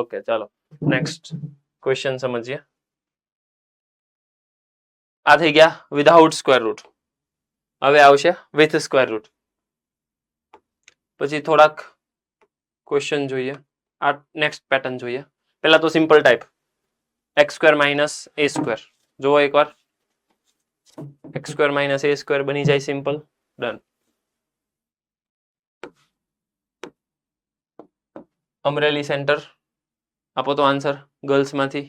Okay ચાલો next question સમજીએ. આ થઈ ગયા વિધાઉટ સ્ક્વેર રૂટ. હવે આવશે વિથ સ્ક્વેર રૂટ. પછી થોડાક ક્વેશ્ચન જોઈએ. આ નેક્સ્ટ પેટર્ન જોઈએ. પહેલા તો simple type x square minus a square જુઓ એકવાર. X square minus a square બની જાય સિમ્પલ. ડન. અમરેલી સેન્ટર આપો તો આન્સર ગર્લ્સ માંથી.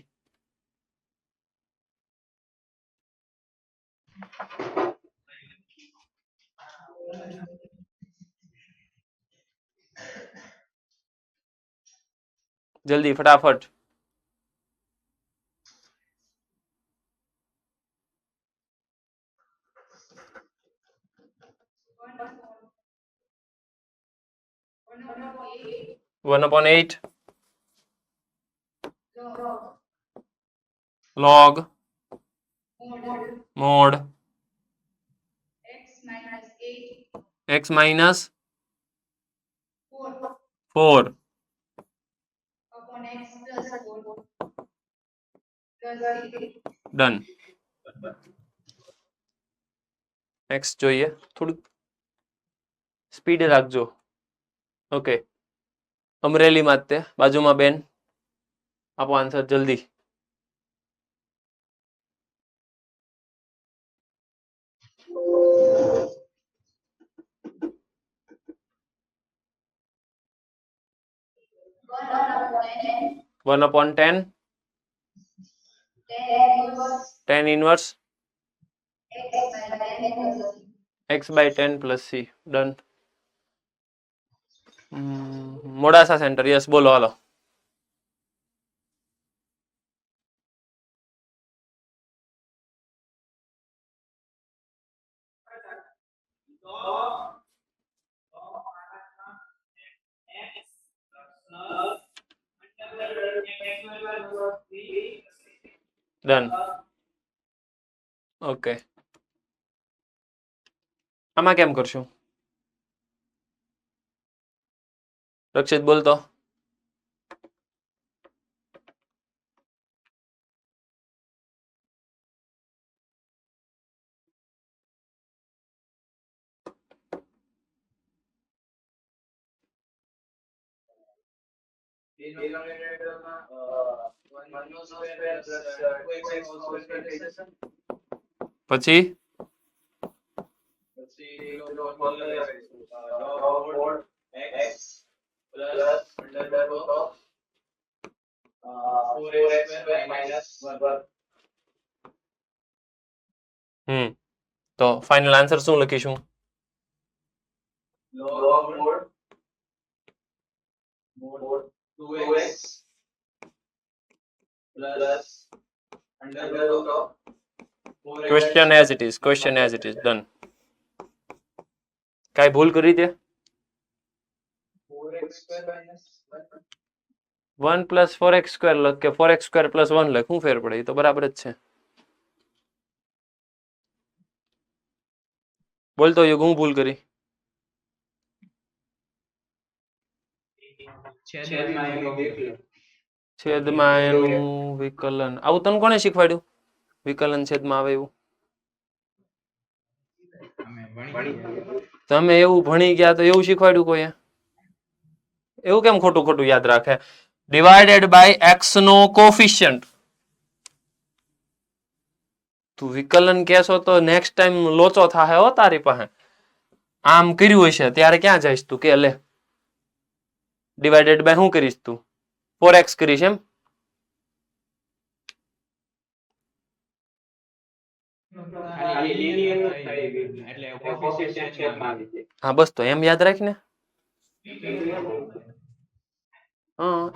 જલ્દી ફટાફટ. One upon 8 log mod x minus 4 done. Next જોઈએ. થોડું સ્પીડ રાખજો. ઓકે અમરેલી માં તે બાજુમાં બેન આપો આન્સર જલ્દી. One upon 10 10 inverse x by 10 plus c done. Modasa centre yes બોલો હાલો. ડન. ઓકે આમાં કેમ કરશું રક્ષિત બોલતો. પછી તો ફાઇનલ આન્સર શું લખીશું? Question as it is. Question as it is. Done. કાઈ ભૂલ કરી દે? 1 plus 4x square લખ કે 4x square plus 1 લખ શું ફેર પડે? એ તો બરાબર જ છે. બોલતો યુગ હું ભૂલ કરી? છેદમાં એનું વિકલન. આવું તને કોણે શીખવાડ્યું? વિકલન છેદમાં આવે એવું? તમે એવું ભણી ગયા તો એવું શીખવાડ્યું કોઈએ? એવું કેમ ખોટું ખોટું યાદ રાખે? ડિવાઇડેડ બાય x નો કોફિશિયન્ટ. તું વિકલન કહેશો તો નેક્સ્ટ ટાઈમ લોચો થાહે હો તારી પાસે. આમ કર્યું હશે ત્યારે ક્યાં જઈશ તું કે લે ડિવાઇડેડ બાય શું કરીશ તું? 4x કરીશ એમ? હા બસ તો એમ યાદ રાખ ને.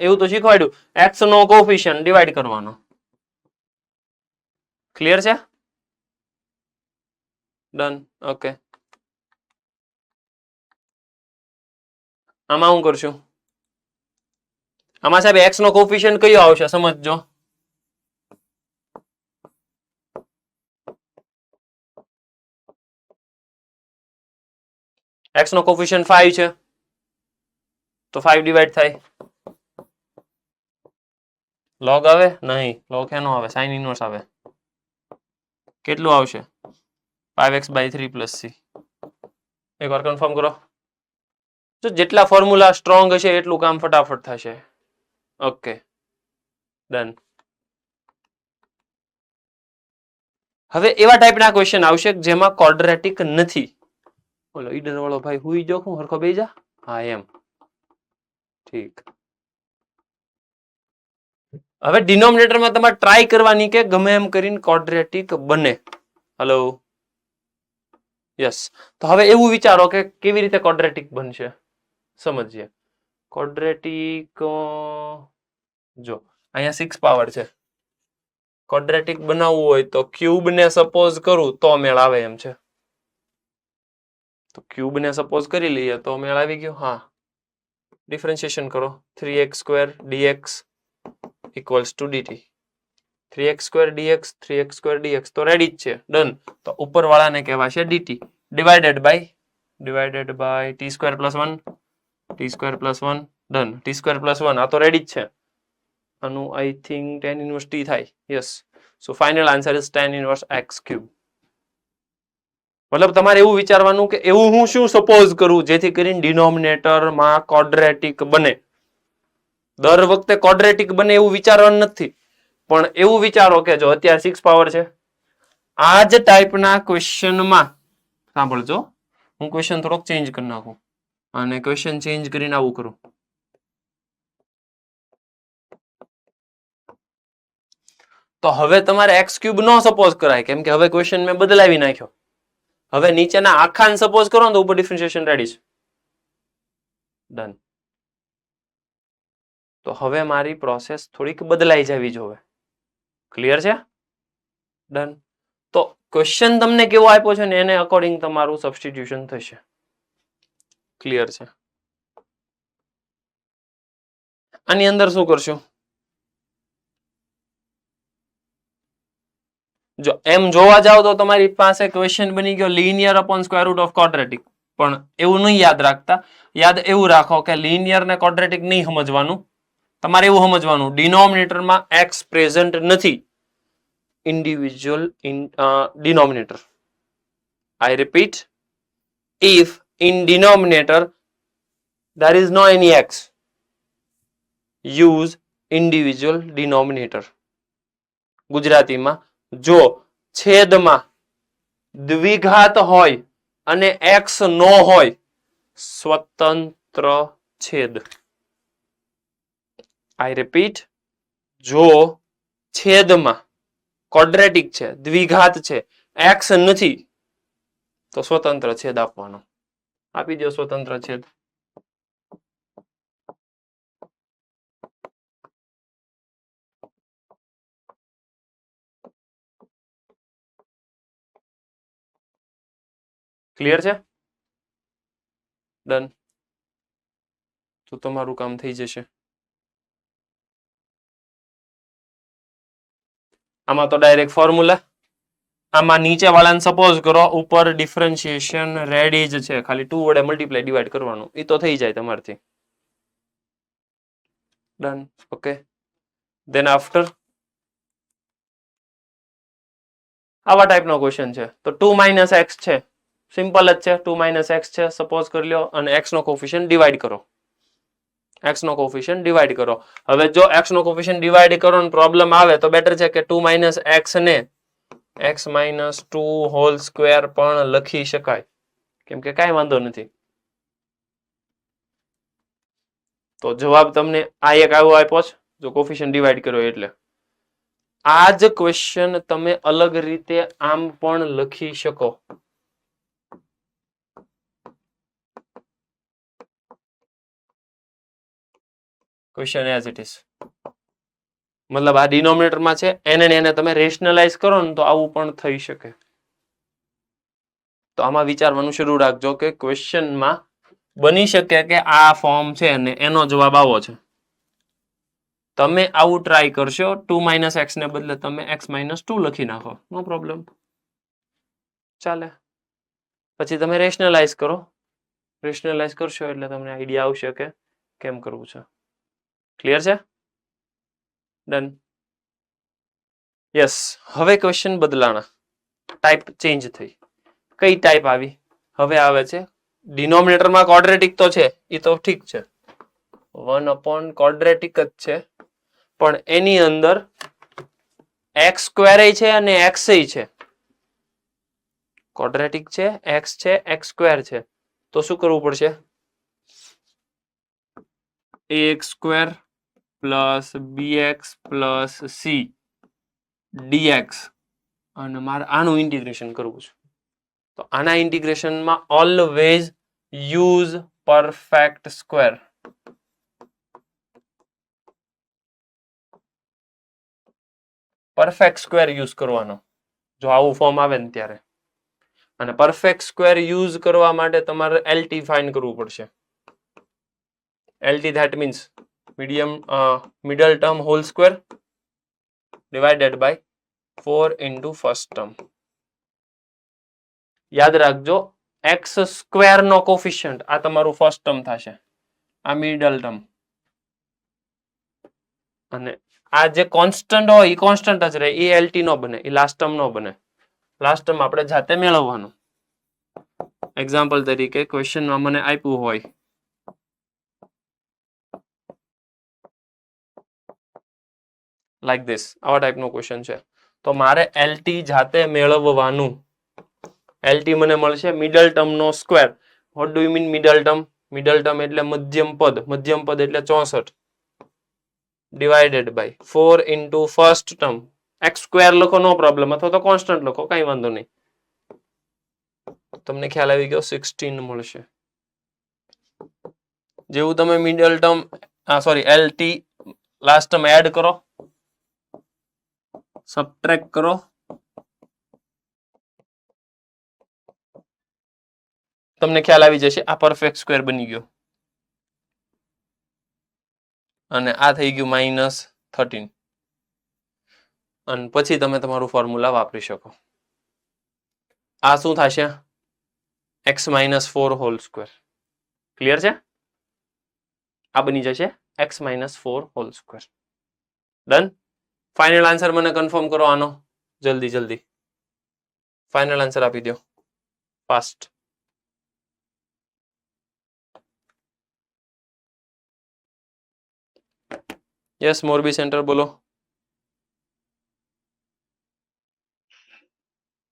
એવું તો શીખવાડ્યું x નો કોફિશિયન્ટ ડિવાઈડ કરવાનો. ક્લિયર છે? ડન. ઓકે આમાં શું કરશું? આમાં સાહેબ x નો કોફિશિયન્ટ કયો આવશે સમજજો. x નો કોફિશિયન્ટ 5 છે તો 5 ડિવાઈડ થાય લોગ આવે નહીં, લોગ એનો આવે સાઇન ઇનવર્સ આવે. કેટલું આવશે 5x/3 + c. એકવાર કન્ફર્મ કરો. તો જેટલા ફોર્મ્યુલા સ્ટ્રોંગ હશે એટલું કામ ફટાફટ થશે. Okay done. હવે એવા ટાઈપના ક્વેશ્ચન આવશે જેમાં ક્વોડ્રેટિક નથી. બોલો ઈડર વાળો ભાઈ હુઈ જો હું હરખો બેહી જા. હા એમ ઠીક. હવે ડિનોમિનેટરમાં તમારે ટ્રાય કરવાની કે ગમે એમ કરીને ક્વોડ્રેટિક બને. Hello yes. તો હવે એવું વિચારો કે કેવી રીતે ક્વોડ્રેટિક બનશે સમજીએ. ક્વોડ્રેટિક જો અહીંયા 6 પાવર છે. ક્વોડ્રેટિક બનાવવું હોય તો ક્યુબ ને સપોઝ કરું તો મેળ આવે એમ છે. તો ક્યુબ ને સપોઝ કરી લઈએ તો મેળ આવી ગયો. હા ડિફરન્શિએશન કરો 3x² dx equals to dt. 3x² dx 3x² dx તો રેડી જ છે ડન. તો ઉપરવાળાને કહેવાશે dt divided by t² + 1 t² + 1 done. t² + 1 આ તો રેડી જ છે. આનું I think tan inverse t થાય. Yes. So final answer is tan inverse x³. મતલબ તમારે એવું વિચારવાનું કે એવું હું શું સપોઝ કરું જેથી કરીને ડિનોમિનેટરમાં ક્વોડ્રેટિક બને. દર વખતે ક્વોડ્રેટિક બને એવું વિચારવાનું નથી, પણ એવું વિચારો કે જો અત્યારે 6 પાવર છે. આ જ ટાઈપના ક્વેશ્ચનમાં સાંભળજો, હું ક્વેશ્ચન થોડોક ચેન્જ કરી નાખું અને ક્વેશ્ચન ચેન્જ કરીને આવું કરું. તો હવે તમારે x³ નો સપોઝ કરાય કેમ કે હવે ક્વેશ્ચન મેં બદલાવી નાખ્યો. હવે નીચેના આખાને સપોઝ કરો ને તો ઉપર ડિફરન્શિએશન રેડી છે. ડન. તો હવે મારી પ્રોસેસ થોડીક બદલાઈ જવી જોઈએ. ક્લિયર છે? ડન. તો ક્વેશ્ચન તમને કેવો આપ્યો છે ને એને અકોર્ડિંગ તમારું સબસ્ટિટ્યુશન થશે. ક્લિયર છે? આની અંદર શું કરશું? જો એમ જોવા જાવ તો તમારી પાસે ક્વેશ્ચન બની ગયો linear upon square root of quadratic. પણ એવું નહીં યાદ રાખતા. યાદ એવું રાખો કે લિનિયર ને ક્વોડ્રેટિક નહીં સમજવાનું. તમારે એવું સમજવાનું ડિનોમિનેટરમાં x પ્રેઝન્ટ નથી. Individual denominator. I repeat, if in denominator there is no any x, use individual denominator. ગુજરાતીમાં જો છેદમાં દ્વિઘાત હોય અને x નો હોય સ્વતંત્ર છેદ. I repeat, જો છેદમાં ક્વોડ્રેટિક છે, દ્વિઘાત છે, x નથી તો સ્વતંત્ર છેદ આપવાનો. આપી દો સ્વતંત્ર છેદ. ક્લિયર છે? ડન. તો તમારું કામ થઈ જશે. આમાં તો ડાયરેક્ટ ફોર્મ્યુલા. આમાં નીચે વાળાને સપોઝ કરો ઉપર ડિફરન્શિએશન રેડી જ છે, ખાલી 2 વડે મલ્ટીપ્લાય ડિવાઈડ કરવાનું, એ તો થઈ જાય તમારથી. ડન. ઓકે. ધેન આફ્ટર આવા ટાઈપનો ક્વેશ્ચન છે તો 2 - x છે, સિમ્પલ જ છે. 2 - x છે સપોઝ કરી લો અને x નો કોફિશિયન્ટ ડિવાઈડ કરો. x નો કોફિશિયન્ટ ડિવાઈડ કરો. હવે જો x નો કોફિશિયન્ટ ડિવાઈડ કરો ને પ્રોબ્લેમ આવે તો બેટર છે કે 2 - x ને x - 2 હોલ સ્ક્વેર પણ લખી શકાય, કેમ કે કાંઈ વાંધો નથી. તો જવાબ તમને આ એક આવો આપ્યો છે જો કોફિશિયન્ટ ડિવાઈડ કર્યો એટલે. આ જ ક્વેશ્ચન તમે અલગ રીતે આમ પણ લખી શકો. Question as it is. મતલબ આ ડિનોમિનેટરમાં છે એને તમે રેશનલાઇઝ કરો ને તો આવું પણ થઈ શકે. તો આમાં વિચારવાનું શરૂ રાખજો કે ક્વેશ્ચનમાં બની શકે કે આ ફોર્મ છે અને એનો જવાબ આવો છે. તમે આવું ટ્રાય કરશો 2 - x ને બદલે તમે x - 2 લખી નાખો, નો પ્રોબ્લેમ, ચાલે. પછી તમે રેશનલાઇઝ કરો. રેશનલાઇઝ કરશો એટલે તમને આઈડિયા આવશે કે કેમ કરવું છે. ક્લિયર છે? ડન. યસ, હવે ક્વેશ્ચન બદલાણા, ટાઈપ ચેન્જ થઈ. કઈ ટાઈપ આવી? હવે આવે છે ડિનોમિનેટરમાં ક્વોડ્રેટિક તો છે, એ તો ઠીક છે, 1 ક્વોડ્રેટિક જ છે, પણ એની અંદર એક્સ સ્ક્વેર છે અને એક્સ છે. ક્વોડ્રેટિક છે, એક્સ સ્ક્વેર છે, તો શું કરવું પડશે? ax square plus bx plus c dx, અને મારે આનું ઇન્ટિગ્રેશન કરવું છે. તો આના ઇન્ટિગ્રેશનમાં always use perfect square. Perfect square use કરવાનો જો આવું ફોર્મ આવે ને ત્યારે. અને પરફેક્ટ સ્ક્વેર યુઝ કરવા માટે તમારે એલટી ફાઇન્ડ કરવું પડશે. LT that means middle term whole square divided by 4 into first term. યાદ રાખજો, એક્સ સ્ક્વેર નો કોફિશિયન્ટ આ તમારું ફર્સ્ટ ટર્મ થશે, આ મિડલ ટર્મ, અને આ જે કોન્સ્ટન્ટ હોય એ કોન્સ્ટન્ટ જ રહે, એ એલટી નો બને, એ લાસ્ટ ટર્મ નો બને. લાસ્ટ ટર્મ આપણે જાતે મેળવવાનું. એક્ઝામ્પલ તરીકે ક્વેશ્ચનમાં મને આપ્યું હોય લાઈક ધીસ, આવા ટાઈપનો ક્વેશ્ચન છે, તો મારે એલટી જાતે મેળવવાનું. એલટી મને મળશે મિડલ ટર્મ નો square. What do you mean middle term? Middle term એટલે મધ્યમ પદ એટલે 64 divided by 4 into first term. X square લખો નો પ્રોબ્લેમ, અથવા તો કોન્સ્ટન્ટ લખો કઈ વાંધો નહીં. તમને ખ્યાલ આવી ગયો, 16 મળશે. જેવું તમે middle term LT last term add કરો, સબટ્રેક્ટ કરો, તમને ખ્યાલ આવી જશે આ પરફેક્ટ સ્ક્વેર બની ગયો, અને આ થઈ ગયું -13. અને પછી તમે તમારું ફોર્મ્યુલા વાપરી શકો. આ શું થશે? x-4 whole square. ક્લિયર છે? આ બની જશે x-4 whole square. Done. Final answer મને કન્ફર્મ કરો આનો, જલ્દી ફાઇનલ આન્સર આપી દો ફાસ્ટ. યસ, મોરબી સેન્ટર બોલો.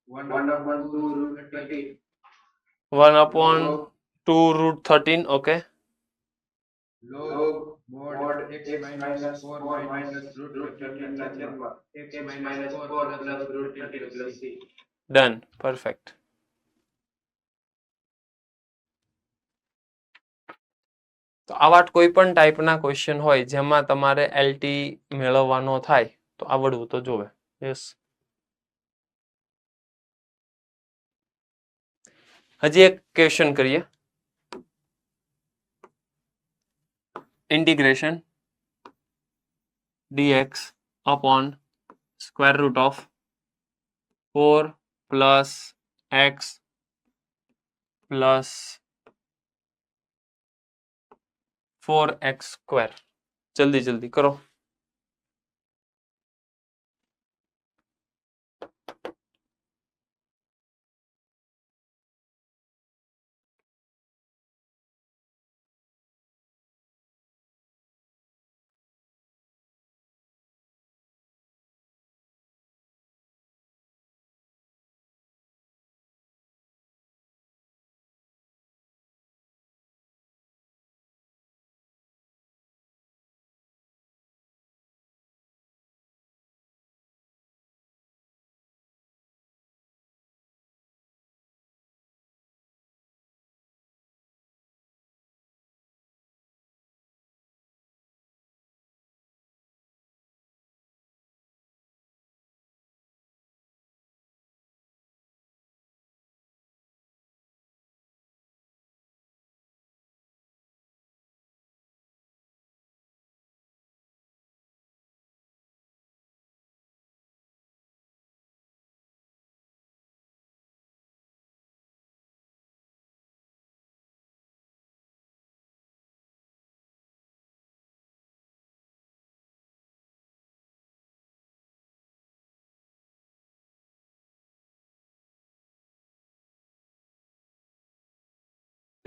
1/2√13. Okay. log mod x-4 minus root 13 ના છેદમાં x-4 plus root 13 plus c. Done, perfect. તો આવા કોઈ પણ ટાઈપના ક્વેશ્ચન હોય જેમાં તમારે એલટી મેળવવાનો થાય તો આવડવું તો જોવે. યસ. હજી એક ક્વેશ્ચન કરીએ. Integration dx upon square root of 4 plus x plus 4x square. જલ્દી કરો.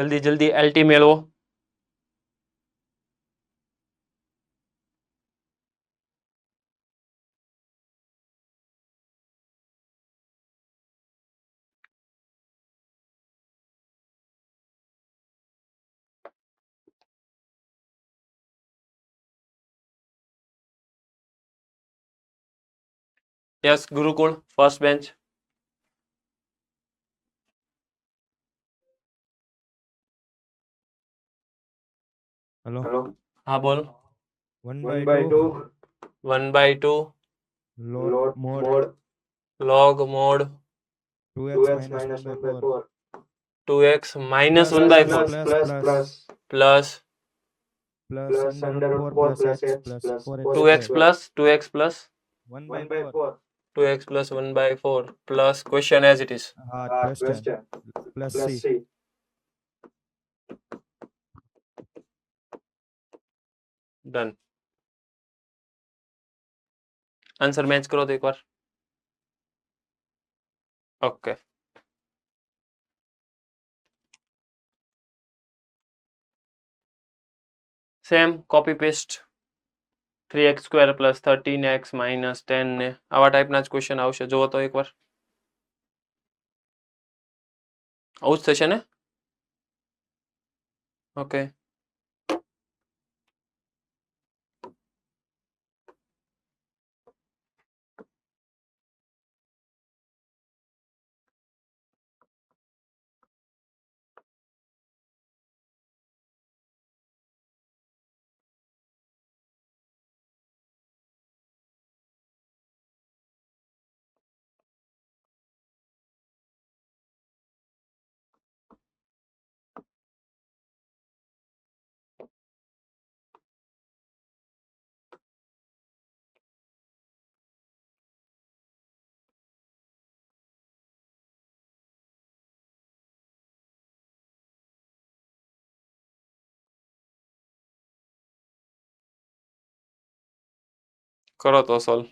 જલ્દી જલ્દી LT મેળવો. યસ ગુરુકુળ ફર્સ્ટ બેન્ચ. हेलो હા બોલ. 1/2 1/2 log mod log mod 2x minus 1/4 2x minus 1/4 plus plus under root 4 plus h plus 4x 2x squared. plus 1/4 2x plus 1/4 plus question as it is. question plus c Done. Answer match કરો તો એકવાર. Okay. Same copy paste 3x square plus 13x minus 10 ને આવા ટાઈપના જ question આવશે. જુઓ તો એકવાર. આવું જ થશે ને? ઓકે. કરો તો સોલ્વ.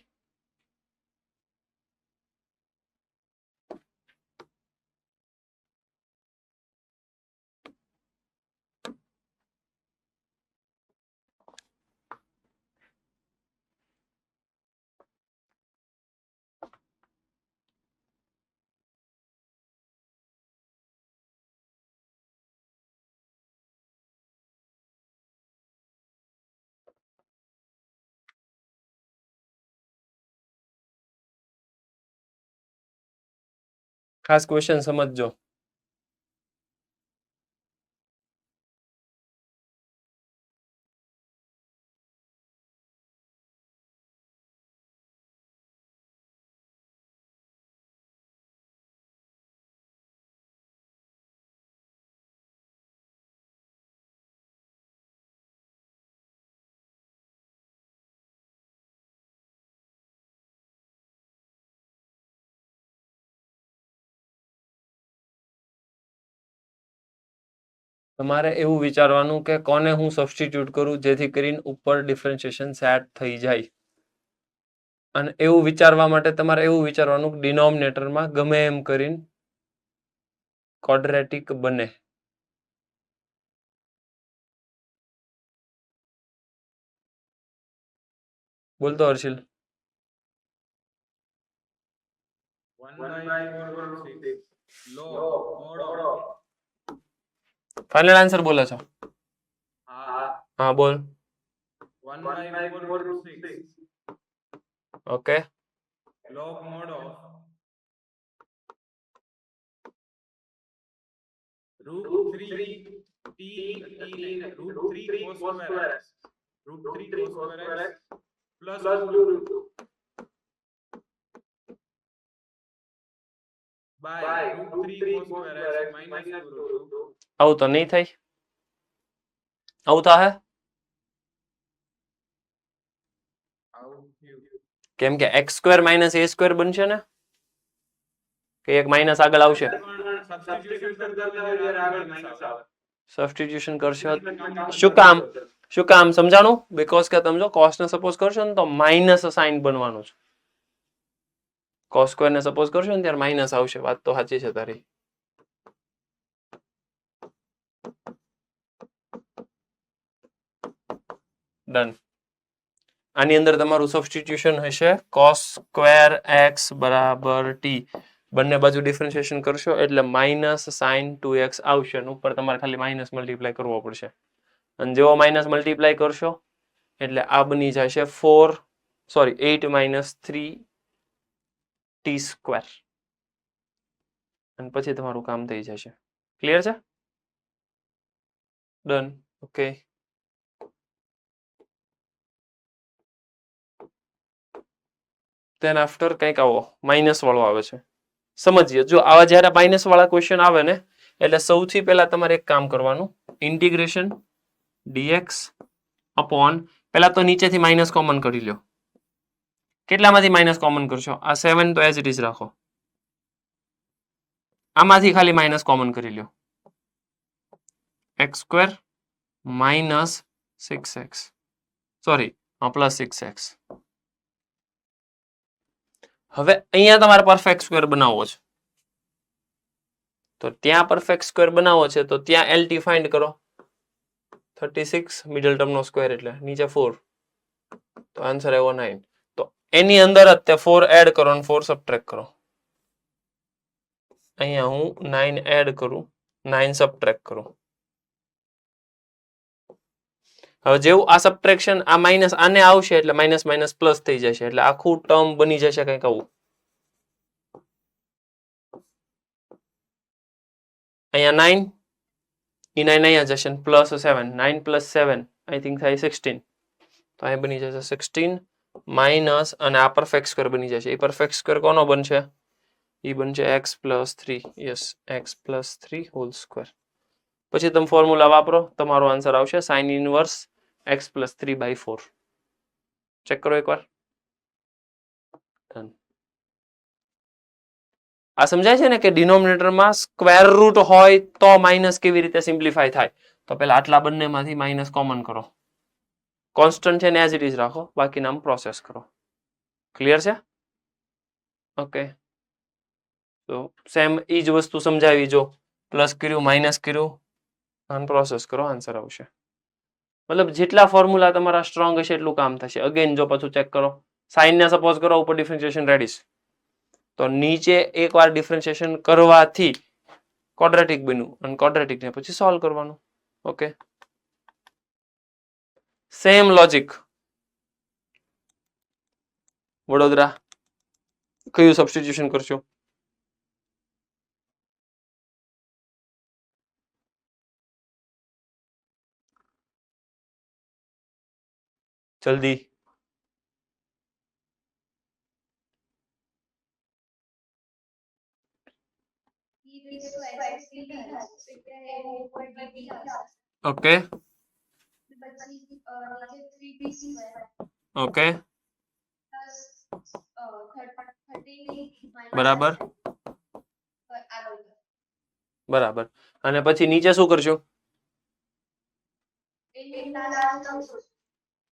ખાસ ક્વેશ્ચન સમજજો. તમારે એવું વિચારવાનું કે કોને હું સબસ્ટિટ્યુટ કરું જેથી કરીને ઉપર ડિફરન્શિએશન સેટ થઈ જાય. અને એવું વિચારવા માટે તમારે એવું વિચારવાનું કે ડિનોમિનેટરમાં ગમે એમ કરીને ક્વોડ્રેટિક બને. બોલતો Harshil. 1/4 log mod of final answer બોલે છો? હા હા બોલ. 1/4 6 okay. log mod of root 3 t નહીં root 3 cos square x root 3 cos square x plus 2 root 2 by root 3 cos square x minus 2 root 2. આવું તો નહીં થાય. આવું થાય કેમ કે x square minus a square બનશે ને કે એક માઇનસ આગળ આવશે. સબસ્ટિટ્યુશન કરશો શું કામ? શું કામ સમજાણું? બીકોઝ કે તમે જો કોસ ને સપોઝ કરશો ને તો માઇનસ સાઇન બનવાનું છે. કોસ સ્ક્વેર ને સપોઝ કરશો ને ત્યારે માઇનસ આવશે. વાત તો સાચી છે તારી. ડન. આની અંદર તમારું સબસ્ટિટ્યુશન હશે cos સ્ક્વેર x બરાબર t. બંને બાજુ ડિફરન્શિએશન કરશો એટલે માઇનસ સાઇન 2x આવશે અને ઉપર તમારે ખાલી માઇનસ મલ્ટીપ્લાય કરવો પડશે. અને જેવો માઇનસ મલ્ટીપ્લાય કરશો એટલે આ બની જશે 8 માઇનસ 3t સ્ક્વેર. અને પછી તમારું કામ થઈ જશે. ક્લિયર છે? ડન. ઓકે. ધેન આફ્ટર કંઈક આવો માઇનસ વાળો આવે છે. સમજીએ, જો આવા જ્યારે માઇનસ વાળા ક્વેશ્ચન આવે ને એટલે સૌથી પહેલા તમારે એક કામ કરવાનું, ઇન્ટિગ્રેશન dx અપોન, પહેલા તો નીચેથી માઇનસ કોમન કરી લો. કેટલામાંથી માઇનસ કોમન કરશો? આ 7 તો એઝ ઇટ ઇઝ રાખો. આમાંથી ખાલી માઇનસ કોમન કરી લો. x square minus 6x, sorry plus 6x. હવે અહીંયા તમારે પરફેક્ટ સ્ક્વેર બનાવવો છે. તો ત્યાં પરફેક્ટ સ્ક્વેર બનાવવો છે તો ત્યાં LT ફાઇન્ડ કરો. 36 મિડલ ટર્મનો સ્ક્વેર એટલે નીચે 4, તો આન્સર આવ્યો 9. તો એની અંદર જ તે 4 એડ કરો અને 4 સબટ્રેક્ટ કરો. અહીંયા હું 9 એડ કરું, 9 સબટ્રેક્ટ કરું. હવે જેવું આ સબટ્રેક્શન આ માઇનસ આને આવશે એટલે માઇનસ માઇનસ પ્લસ થઈ જશે એટલે આખું ટર્મ બની જશે કંઈક આવું. અહીંયા 9 એ 9 અહીંયા જશે પ્લસ 7, 9 પ્લસ 7 આઈ થિંક થાય 16. તો અહીં બની જશે 16 માઇનસ અને આ પરફેક્ટ સ્ક્વેર બની જશે. એ પરફેક્ટ સ્ક્વેર કોનો બનશે? એ બનશે x plus 3. Yes, x plus 3 whole square. પછી તમે ફોર્મ્યુલા વાપરો, તમારો આન્સર આવશે sine inverse x plus 3/4. Check કરો એકવાર. આ સમજાય છે ને કે ડિનોમિનેટરમાં સ્ક્વેર રૂટ હોય તો માઇનસ કેવી રીતે સિમ્પ્લિફાય થાય? તો પેલા આટલા બંનેમાંથી માઇનસ કોમન કરો. કોન્સ્ટન્ટ છે ને એઝ ઇટ ઇઝ રાખો, બાકીના પ્રોસેસ કરો. ક્લિયર છે? ઓકે. તો સેમ એ જ વસ્તુ સમજાવી, જો પ્લસ કર્યું માઇનસ કર્યું અને પ્રોસેસ કરો, આન્સર આવશે. મતલબ જેટલા ફોર્મ્યુલા તમારા સ્ટ્રોંગ હશે એટલું કામ થશે. અગેન જો પાછું ચેક કરો, સાઇનને સપોઝ કરો ઉપર ડિફરન્શિએશન રેડીશ, તો નીચે એકવાર ડિફરન્શિએશન કરવાથી ક્વોડ્રેટિક બન્યું અને ક્વોડ્રેટિકને પછી સોલ્વ કરવાનું. Okay, same logic. વડોદરા કયું સબસ્ટિટ્યુશન કરશો? જલ્દી. ઓકે ઓકે બરાબર બરાબર. અને પછી નીચે શું કરશો?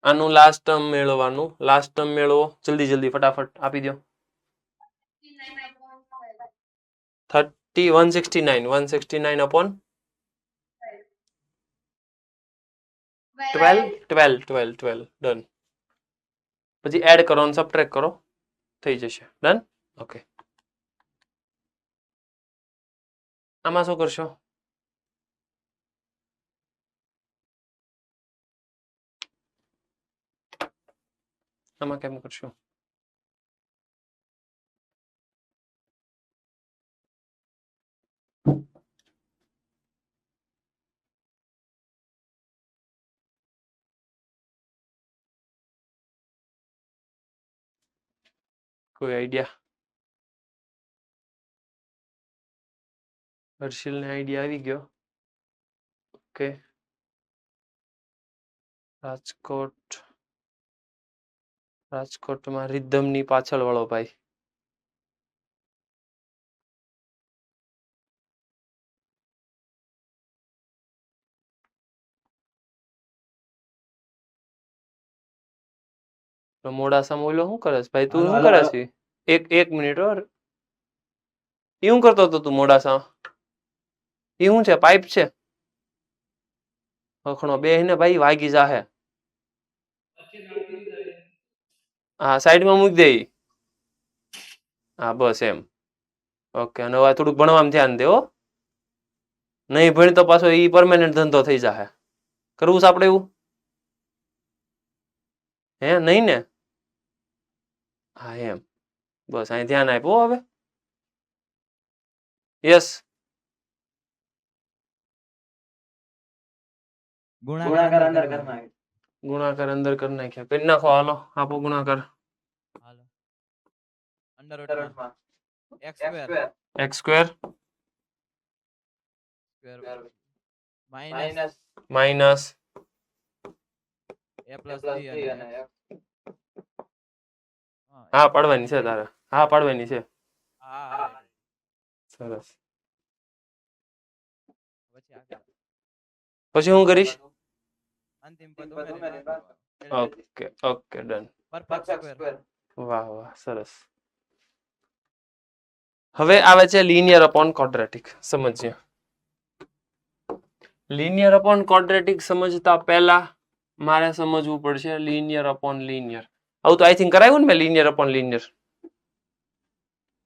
આનું લાસ્ટ ટર્મ મેળવવાનું. લાસ્ટ ટર્મ મેળવો, જલ્દી જલ્દી ફટાફટ આપી દો. 169 upon 12 ડન. પછી એડ કરો અને સબટ્રેક્ટ કરો, થઈ જશે. ડન. ઓકે, આમાં શું કરશો? આમાં કેમ કરશો? કોઈ આઈડિયા? હર્ષિલને આઈડિયા આવી ગયો. ઓકે, રાજકોટમાં રિધમની પાછળ વાળો ભાઈ. મોડાસામાં ઓલો શું કરે છે ભાઈ? તું શું કરે છે? એક મિનિટ. એ શું કરતો હતો તું મોડાસા? એ શું છે? પાઇપ છે? હખણો બે ને ભાઈ, વાગી જાહે. હા સાઈડમાં મૂકી દે હા બસ એમ ઓકે અને હવે થોડુંક ભણવામાં ધ્યાન દે હો નહીં ભણી તો પાછો એ પરમેનન્ટ ધંધો થઈ જાય કરવું છે આપણે એવું હે નહીં ને હા એમ બસ અહીં ધ્યાન આપો હવે યસ ગુણાકાર અંદર કરવા ગુણાકાર અંદર કરી નાખ્યા કરી નાખો હાલો આપો ગુણાકાર હાલો અંડર રૂટમાં x square x square square minus minus a plus b અને હા પાડવાની છે તારે હા પાડવાની છે હા સરસ પછી આગળ પછી હું કરીશ અંતિમ પદ ઉમેરીને okay okay done perfect square વાહ વાહ સરસ હવે આવે છે લિનિયર અપોન ક્વોડ્રેટિક સમજીએ લિનિયર અપોન ક્વોડ્રેટિક સમજતા પહેલા મારે સમજવું પડશે લિનિયર અપોન લિનિયર આવું તો આઈ થિંક કરાયું ને મેં linear upon linear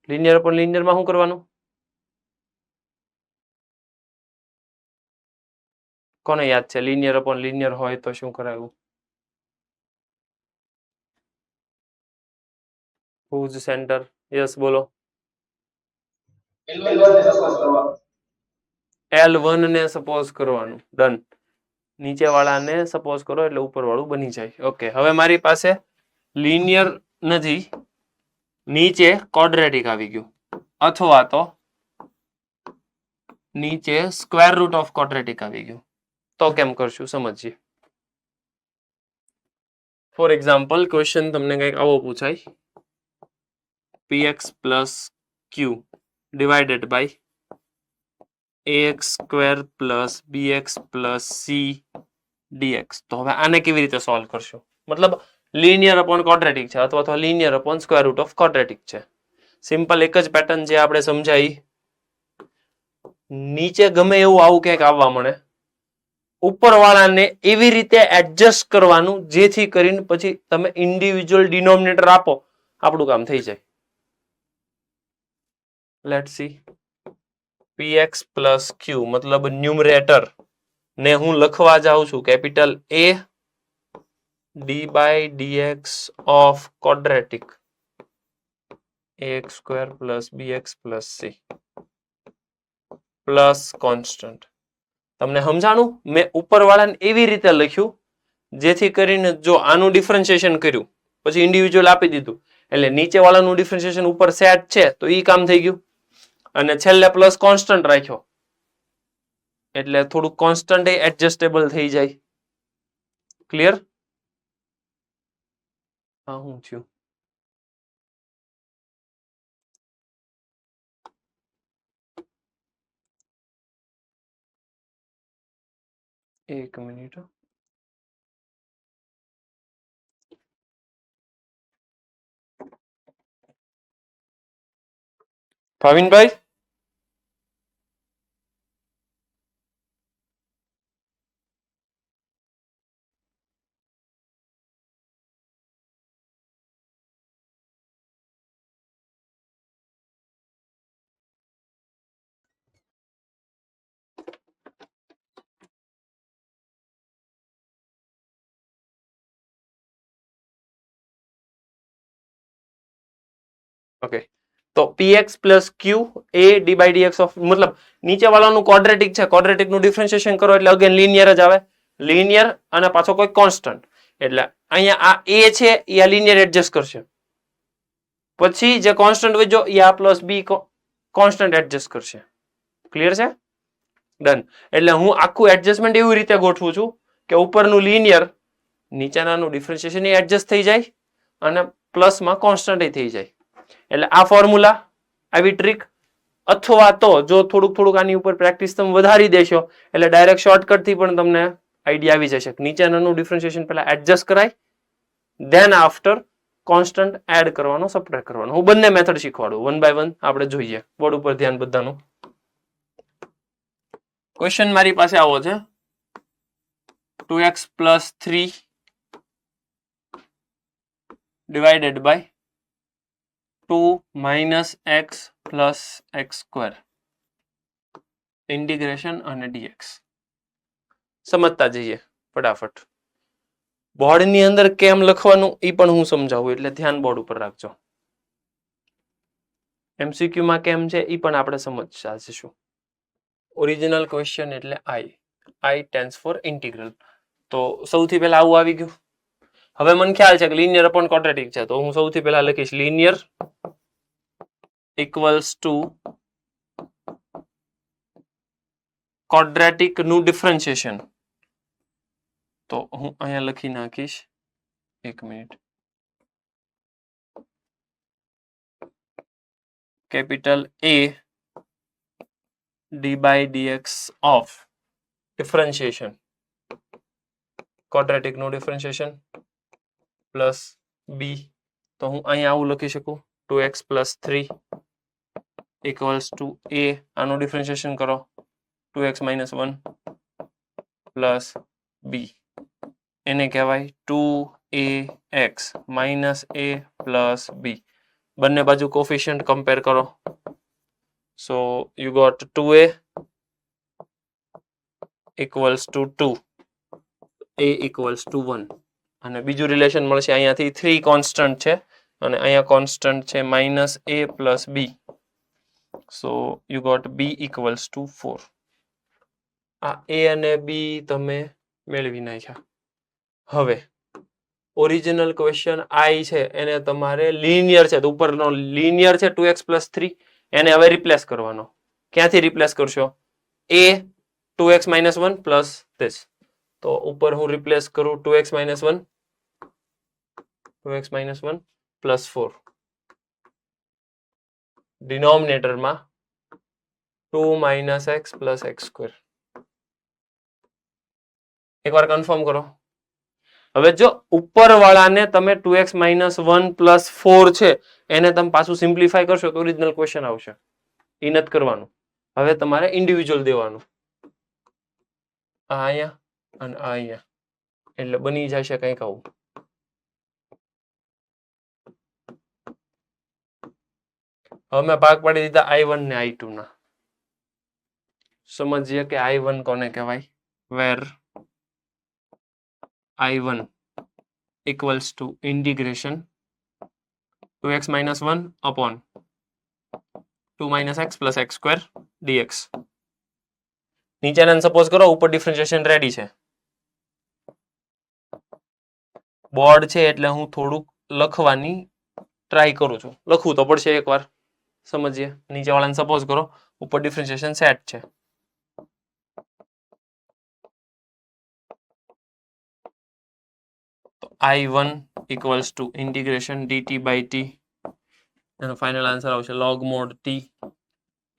linear upon linear માં શું કરવાનું કોને યાદ છે લિનિયર અપોન લિનિયર હોય તો શું કરાયું હુઝ સેન્ટર યસ બોલો L1 ને સપોઝ કરવાનું ડન નીચે વાળાને સપોઝ કરો એટલે ઉપર વાળું બની જાય ઓકે હવે મારી પાસે લિનિયર નથી નીચે ક્વોડ્રેટિક આવી ગયું અથવા તો નીચે સ્ક્વેર રૂટ ઓફ ક્વોડ્રેટિક આવી ગયું તો કેમ કરશું સમજીએ ફોર એક્ઝામ્પલ ક્વેશ્ચન તમને કંઈક આવો પૂછાય px plus q divided by ax square plus bx plus c dx તો હવે આને કેવી રીતે સોલ્વ કરશો મતલબ લિનિયર અપોન ક્વોડ્રેટિક છે અથવા તો linear upon square root of quadratic છે સિમ્પલ એક જ પેટર્ન જે આપણે સમજાઈ નીચે ગમે એવું આવું ક્યાંક આવવા મળે ઉપરવાળાને એવી રીતે એડજસ્ટ કરવાનું જેથી કરીને પછી તમે ઇન્ડિવિજ્યુઅલ ડિનોમિનેટર આપો આપણું કામ થઈ જાય let's see px plus q મતલબ ન્યુમરેટર ને હું લખવા જાઉં છું capital A d by dx of quadratic ax square plus bx plus c plus constant તમને સમજાણું મેં ઉપરવાળાને એવી રીતે લખ્યું જેથી કરીને જો આનું ડિફરન્શિએશન કર્યું પછી ઇન્ડિવિજ્યુઅલ આપી દીધું એટલે નીચેવાળાનું ડિફરન્શિએશન ઉપર સેટ છે તો ઈ કામ થઈ ગયું અને છેલ્લે પ્લસ કોન્સ્ટન્ટ રાખ્યો એટલે થોડું કોન્સ્ટન્ટ એડજસ્ટેબલ થઈ જાય ક્લિયર હા હું થયું એક મિનિટ ભાવિનભાઈ ઓકે તો px plus q a d by dx of મતલબ નીચે વાળાનું ક્વોડ્રેટિક છે ક્વોડ્રેટિક નું ડિફરન્શિએશન કરો એટલે અગેન લિનિયર જ આવે લિનિયર અને પાછો કોઈ કોન્સ્ટન્ટ એટલે અહીંયા આ a છે એ આ લિનિયર એડજસ્ટ કરશે પછી જે કોન્સ્ટન્ટ વધ્યો એ આ પ્લસ બી કોન્સ્ટન્ટ એડજસ્ટ કરશે ક્લિયર છે ડન એટલે હું આખું એડજસ્ટમેન્ટ એવી રીતે ગોઠવું છું કે ઉપરનું લિનિયર નીચેનાનું ડિફરન્શિએશન એ એડજસ્ટ થઈ જાય અને પ્લસમાં કોન્સ્ટન્ટ થઈ જાય એટલે આ ફોર્મ્યુલા આવી ટ્રીક અથવા તો જો થોડુંક આની ઉપર પ્રેક્ટિસ તમે વધારી દેશો એટલે ડાયરેક્ટ શોર્ટકટ થી પણ તમને આઈડિયા આવી જશે નીચેનાનું ડિફરન્શિએશન પહેલા એડજસ્ટ કરાય ધેન આફ્ટર કોન્સ્ટન્ટ એડ કરવાનો સબટ્રેક્ટ કરવાનો હું બંને મેથડ શીખવાડું વન બાય વન આપણે જોઈએ બોર્ડ ઉપર ધ્યાન બધાનું ક્વેશ્ચન મારી પાસે આવો છે 2x + 3 divided by 2 minus x plus x square integration અને ડીએક્સ. સમજતા જઈએ ફટાફટ. બોર્ડની અંદર કેમ લખવાનું એ પણ હું સમજાવું, એટલે ધ્યાન બોર્ડ ઉપર રાખજો. એમસીક્યુમાં કેમ છે એ પણ આપણે સમજતા જઈશું. ઓરિજિનલ ક્વેશ્ચન એટલે આઈ ટેન્સ ફોર ઇન્ટિગ્રલ. તો સૌથી પહેલા આવું આવી ગયું. હવે મને ખ્યાલ છે કે લિનિયર અપોન ક્વોડ્રેટિક છે, તો હું સૌથી પહેલા લખીશ લિનિયર ઇક્વલ્સ ટુ ક્વોડ્રેટિક નું ડિફરન્શિએશન. તો હું અહીંયા લખી નાખીશ, એક minute, capital A d by dx of differentiation, quadratic નું differentiation plus b. તો હું અહીંયા આવું લખી શકું 2x plus 3 equals to a. આનું differentiation કરો 2x minus 1 plus b. એને કહેવાય 2ax minus a plus b. બંને બાજુ કોફિશિયન્ટ કમ્પેર કરો. So you got 2a equals to 2, a equals to 1. અને બીજું રિલેશન મળશે અહીંયાથી 3 કોન્સ્ટન્ટ છે અને અહીંયા કોન્સ્ટન્ટ છે minus a plus b. So you got b equals to 4. આ a અને b તમે મેળવી નાખ્યા. હવે ઓરિજિનલ ક્વેશ્ચન આઈ છે એને તમારે લિનિયર છે, તો ઉપરનો લિનિયર છે 2x plus 3, એને હવે રિપ્લેસ કરવાનો. ક્યાંથી રિપ્લેસ કરશો? a 2x minus 1 plus this. તો ઉપર હું રિપ્લેસ કરું 2x minus 1 plus 4. ડિનોમિનેટરમાં 2 minus x plus x square. એકવાર કન્ફર્મ કરો. હવે જો ઉપરવાળાને તમે 2x minus 1 plus 4 છે એને તમે પાછું સિમ્પ્લિફાય કરશો તો ઓરિજિનલ ક્વેશ્ચન આવશે. એ નથી કરવાનું. હવે તમારે ઇન્ડિવિજ્યુઅલ દેવાનું. આ અહીંયા અને આ અહીંયા, એટલે બની જશે કંઈક આવું. હવે મેં ભાગ પાડી દીધા I1 ને I2 ના. સમજીએ કે I1 કોને કહેવાય. વેર I1 equals to integration 2x minus 1 upon 2 minus x plus x square dx. નીચેના સપોઝ કરો ઉપર ડિફરન્શિએશન રેડી છે. બોર્ડ છે એટલે હું થોડુંક લખવાની ટ્રાય કરું છું. લખવું તો પડશે એકવાર, સમજીએ. નીચે વાળાને સપોઝ કરો ઉપર ડિફરન્શિએશન સેટ છે. I1 equals to integration dt by t. એનો ફાઇનલ આન્સર આવશે log mod t.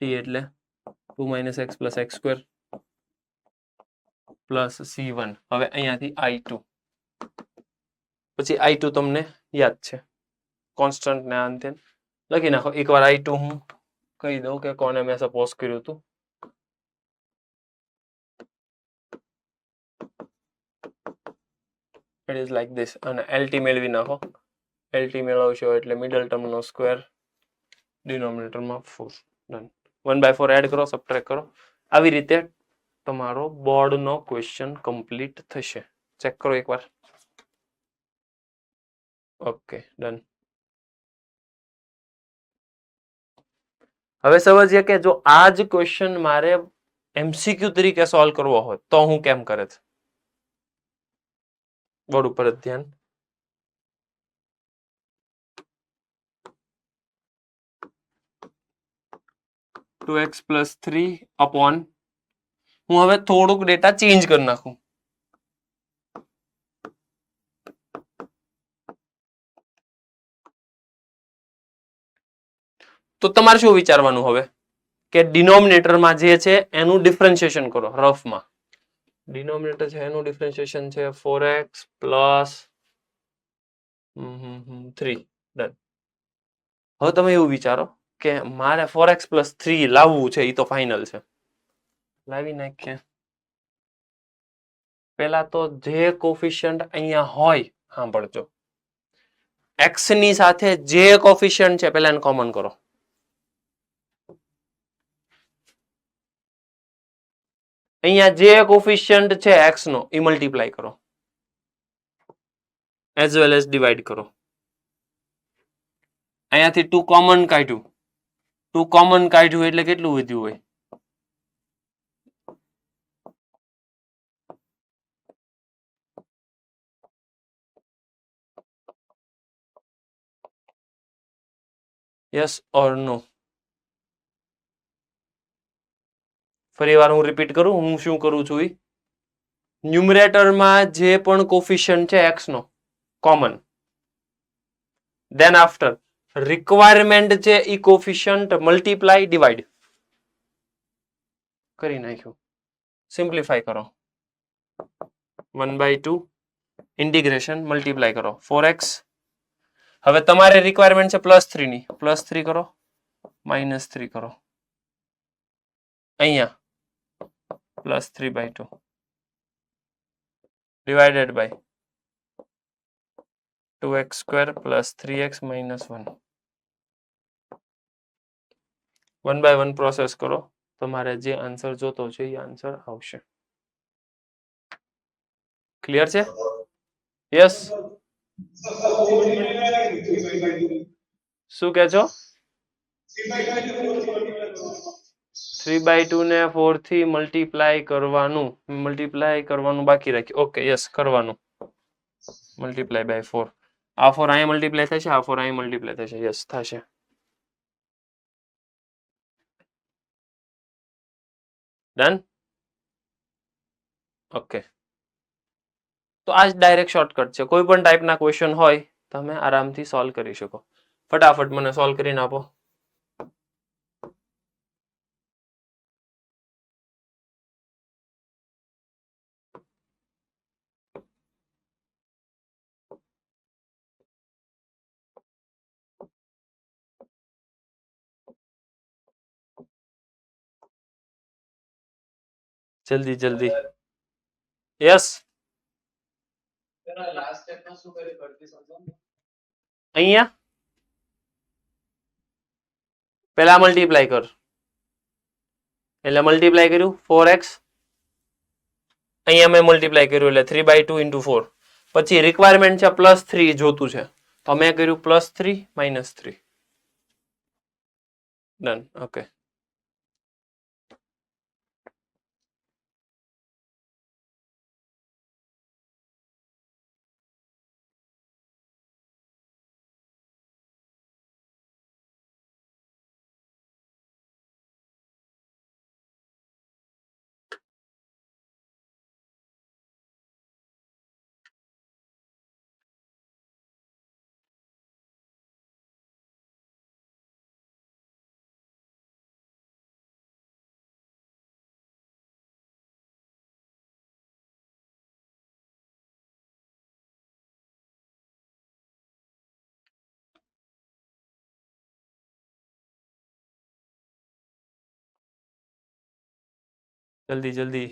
t એટલે 2 minus x plus x square plus c1. હવે અહીંયાથી I2. પછી I2 તમને યાદ છે, કોન્સ્ટન્ટ ને અંતે લખી નાખો. એકવાર I2 હું કહી દઉં કે કોને મેં સપોઝ કર્યું હતું. It is like this. અને LT મેળવી નાખો. LT મેળવશો એટલે મિડલ ટર્મ નો સ્ક્વેર ડિનોમિનેટરમાં 4. ડન. 1/4 એડ કરો, સબટ્રેક્ટ કરો. આવી રીતે તમારો બોર્ડનો ક્વેશ્ચન કમ્પ્લીટ થશે. ચેક કરો એકવાર. Okay, done. હવે સમજીએ કે જો આ જ ક્વેશ્ચન મારે એમસીક્યુ તરીકે સોલ્વ કરવો હોય તો હું કેમ કરે છે. બોર્ડ ઉપર જ ધ્યાન. ટુ એક્સ પ્લસ 3 અપોન, હું હવે થોડુંક ડેટા ચેન્જ કરી નાખું. તો તમારે શું વિચારવાનું હવે કે ડિનોમિનેટરમાં જે છે એનું ડિફરન્શિએશન કરો. રફમાં ડિનોમિનેટર છે એનું ડિફરન્શિએશન છે 4x પ્લસ 3. ડન. હવે તમે એવું વિચારો કે મારે 4x પ્લસ 3 લાવવું છે, એ તો ફાઇનલ છે, લાવી નાખીએ. પેલા તો જે કોફિશિયન્ટ અહીંયા હોય સાંભળજો, x ની સાથે જે કોફિશિયન્ટ છે પેલા એને કોમન કરો. અહીંયા જે કોફિશિયન્ટ છે x નો એ મલ્ટીપ્લાય કરો એઝ વેલ એઝ ડિવાઈડ કરો. અહીંયાથી 2 કોમન કાઢ્યું. 2 કોમન કાઢ્યું એટલે કેટલું વધ્યું હોય? યસ ઓર નો? ફરી વાર હું રિપીટ કરું હું શું કરું છું. ન્યુમરેટરમાં જે પણ કોફિશિયન્ટ છે x નો કોમન, દેન આફ્ટર રિક્વાયરમેન્ટ છે ઈ કોફિશિયન્ટ મલ્ટીપ્લાય ડિવાઈડ કરી નાખ્યું. સિમ્પ્લિફાય કરો 1/2 ઇન્ટિગ્રેશન મલ્ટીપ્લાય કરો 4x. હવે તમારે રિક્વાયરમેન્ટ છે +3 ની, +3 કરો -3 કરો. અહીંયા +3/2 divided by 2x² + 3x - 1. 1 by 1 process કરો. તમારે જે આન્સર જોતો છે એ આન્સર આવશે. ક્લિયર છે? યસ. શું કહે છો? 3/2 ને 4 થી મલ્ટીપ્લાય કરવાનું બાકી રાખ્યું. ઓકે યસ કરવાનું. Multiply by 4. આ 4 અહીંયા મલ્ટીપ્લાય થશે, આ 4 અહીંયા મલ્ટીપ્લાય થશે. યસ થશે. ડન. ઓકે. તો આ જ ડાયરેક્ટ શોર્ટકટ છે. કોઈ પણ ટાઈપના ક્વેશ્ચન હોય તમે આરામથી સોલ્વ કરી શકો. ફટાફટ મને સોલ્વ કરીને આપો. જલ્દી જલ્દી. યસ. અહીંયા પેલા મલ્ટીપ્લાય કર એટલે મલ્ટીપ્લાય કર્યું 4x. અહીંયા મેં મલ્ટીપ્લાય કર્યું એટલે 3/2 × 4. પછી રિક્વાયરમેન્ટ છે +3 જોતું છે તો મેં કર્યું +3 - 3. ડન. ઓકે. જલ્દી જલ્દી.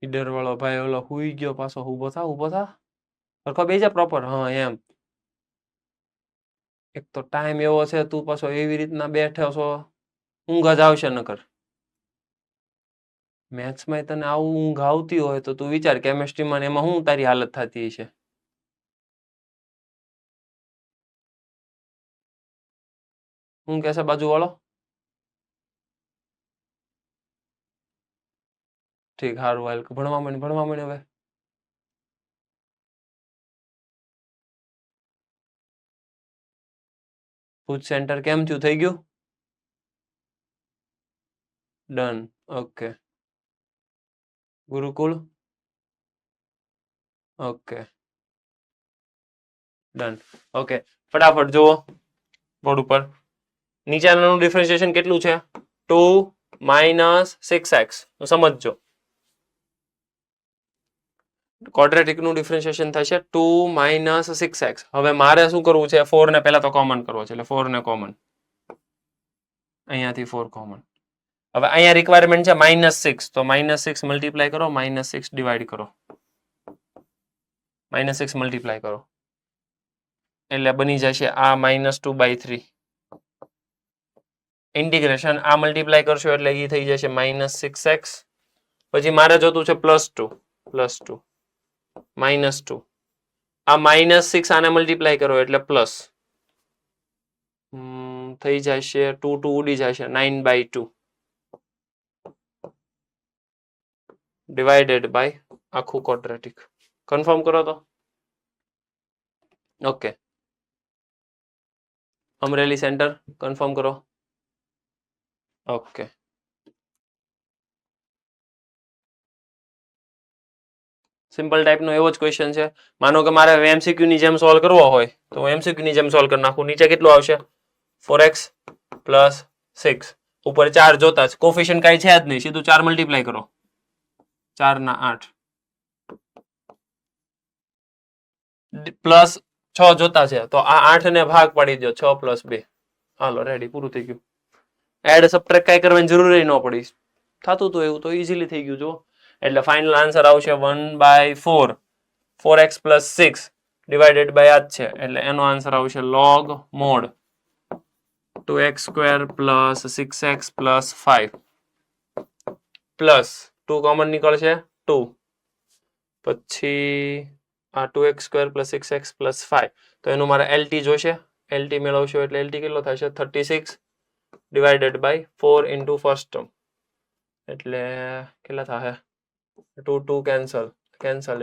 ઈડર વાળો ભાઈ ઓલો હુઈ ગયો પાછો. ઊભો થા સરખો બેસી જા પ્રોપર. હા એમ. એક તો ટાઈમ એવો છે તું પાછો એવી રીતના બેઠો છો ઊંઘ જ આવશે નકર. મેથ્સમાં તને આવું ઊંઘ આવતી હોય તો તું વિચાર કેમેસ્ટ્રીમાં એમાં શું તારી હાલત થતી હશે. હું કહેશે બાજુવાળો? ઠીક, સારું હાલ ભણવા માંડ હવે. ભુજ સેન્ટર કેમ થયું, થઈ ગયું? Done. Okay. Gurukul? Okay done. Okay ફટાફટ જુઓ બોર્ડ ઉપર. નીચેનાનું ડિફરન્શિએશન કેટલું છે? 2 - 6x. સમજજો. ક્વોડ્રેટિક નું ડિફરન્શિએશન થશે 2 - 6x. હવે મારે શું કરવું છે? 4 ને પહેલા તો કોમન કરવો છે, એટલે 4 ને કોમન. અહીંયાથી 4 કોમન. હવે અહીંયા રિક્વાયરમેન્ટ છે -6, તો -6 મલ્ટીપ્લાય કરો, -6 ડિવાઈડ કરો, -6 મલ્ટીપ્લાય કરો એટલે બની જશે આ -2/3. ઇન્ટિગ્રેશન આ મલ્ટીપ્લાય કરશો એટલે એ થઈ જશે -6x. પછી મારે જોતું છે +2 -2 આ -6 આને મલ્ટીપ્લાય કરો એટલે પ્લસ થઈ જશે 2 ઉડી જશે 9/2 ડિવાઇડેડ બાય આખું ક્વોડ્રેટિક. કન્ફર્મ કરો તો. ઓકે અમરેલી સેન્ટર કન્ફર્મ કરો. ઓકે સિમ્પલ ટાઈપનો એવો જ ક્વેશ્ચન છે. માનો કે મારે એમસીક્યુ ની જેમ સોલ્વ કરવો હોય તો હું એમસીક્યુ ની જેમ સોલ્વ કરી નાખું. નીચે કેટલું આવશે? 4x + 6 ઉપર 4 જોતા જ કોફિશિયન્ટ કાંઈ છે જ નહીં, સીધું 4 મલ્ટીપ્લાય કરો, 4 ના 8 પ્લસ 6 જોતા છે તો આ 8 ને ભાગ પાડી દો, 6 + 2. હાલો રેડી, પૂરું થઈ ગયું. એડ સબટ્રેક્ટ કાંઈ કરવાની જરૂર ન પડી, થતું તો એવું તો ઇઝીલી થઈ ગયું. જો એટલે ફાઇનલ આન્સર આવશે 1/4 4x + 6 ડિવાઇડેડ બાય આ જ છે એટલે એનો આન્સર આવશે log mod 2x² + 6x + 5 plus 2 common નીકળશે 2, પછી આ 2x² + 6x + 5 તો એનું મારે LT જોશે. LT મેળવશો એટલે LT કેટલો થશે? 36 divided by 4 into first term એટલે કેટલા થશે? 2 કેન્સલ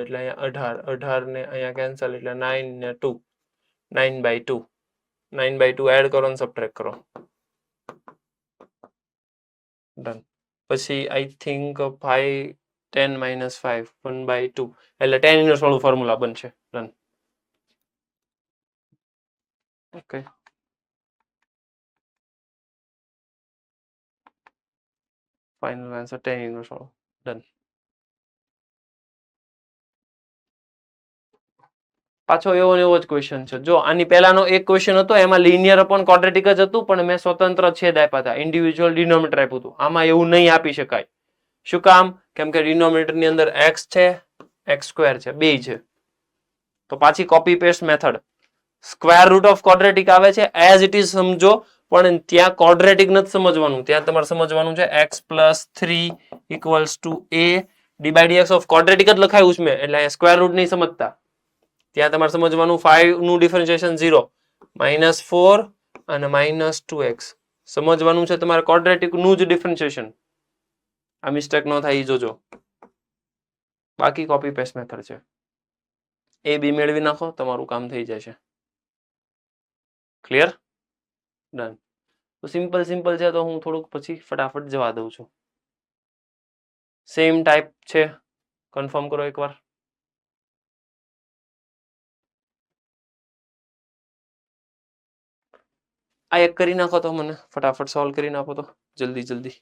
એટલે અહીંયા 18 ને અહીંયા કેન્સલ એટલે 9 ને 2 9/2 એડ કરો ને સબટ્રેક્ટ કરો. ડન. પછી આઈ થિંક 5 10 - 5 1/2 એટલે tan ઇન્વર્સ વાળું ફોર્મ્યુલા બનશે. Done. Okay final answer tan inverse વાળું. ડન. પાછો એવો ને એવો જ ક્વેશ્ચન છે. જો આની પહેલાનો એક ક્વેશ્ચન હતો એમાં લિનિયર અપોન ક્વોડ્રેટિક જ હતું પણ મેં સ્વતંત્ર છેદ આપ્યા હતા, ઇન્ડિવિજ્યુઅલ ડિનોમિનેટર આપ્યું હતું. આમાં એવું નહીં આપી શકાય. શું કામ? કેમ કે ડિનોમિનેટર ની અંદર x છે, x² છે, બે છે. તો પાછી copy paste method. Square root of quadratic આવે છે એઝ ઇટ ઇઝ સમજો, પણ ત્યાં ક્વોડ્રેટિક નથી સમજવાનું. ત્યાં તમારે સમજવાનું છે x + 3 = a /x of quadratic જ લખાયું છે મેં, એટલે સ્ક્વેર રૂટ નહીં સમજતા. ત્યાં તમારે સમજવાનું 5 નું ડિફરન્શિએશન 0 -4 અને -2x સમજવાનું છે તમારે ક્વોડ્રેટિક નું જ ડિફરન્શિએશન. આ મિસ્ટેક ન થાય એ જોજો. બાકી કોપી પેસ્ટ મેથડ છે. એ બી મેળવી નાખો, તમારું કામ થઈ જશે. ક્લિયર? ડન. તો સિમ્પલ છે તો હું થોડુંક પછી ફટાફટ જવા દઉં છું. સેમ ટાઈપ છે, કન્ફર્મ કરો એકવાર. આ એક કરી નાખો તો મને ફટાફટ સોલ્વ કરી નાખો તો જલ્દી.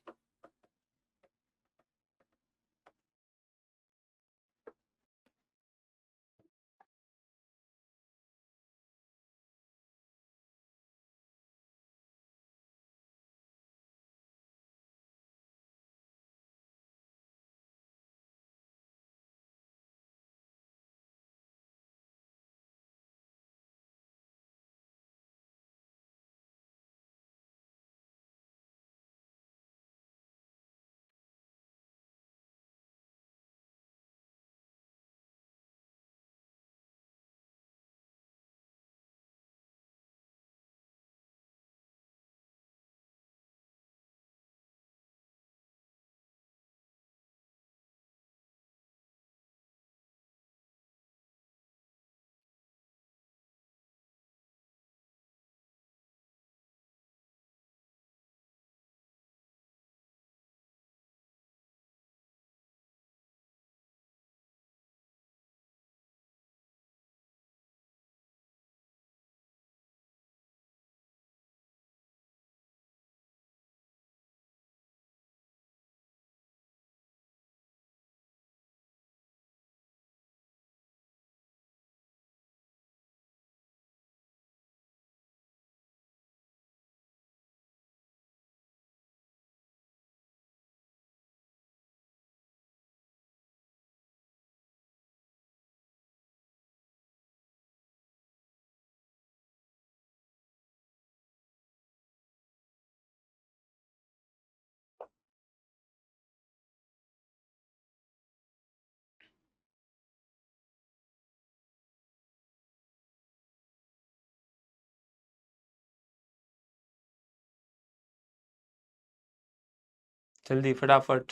જલ્દી ફટાફટ.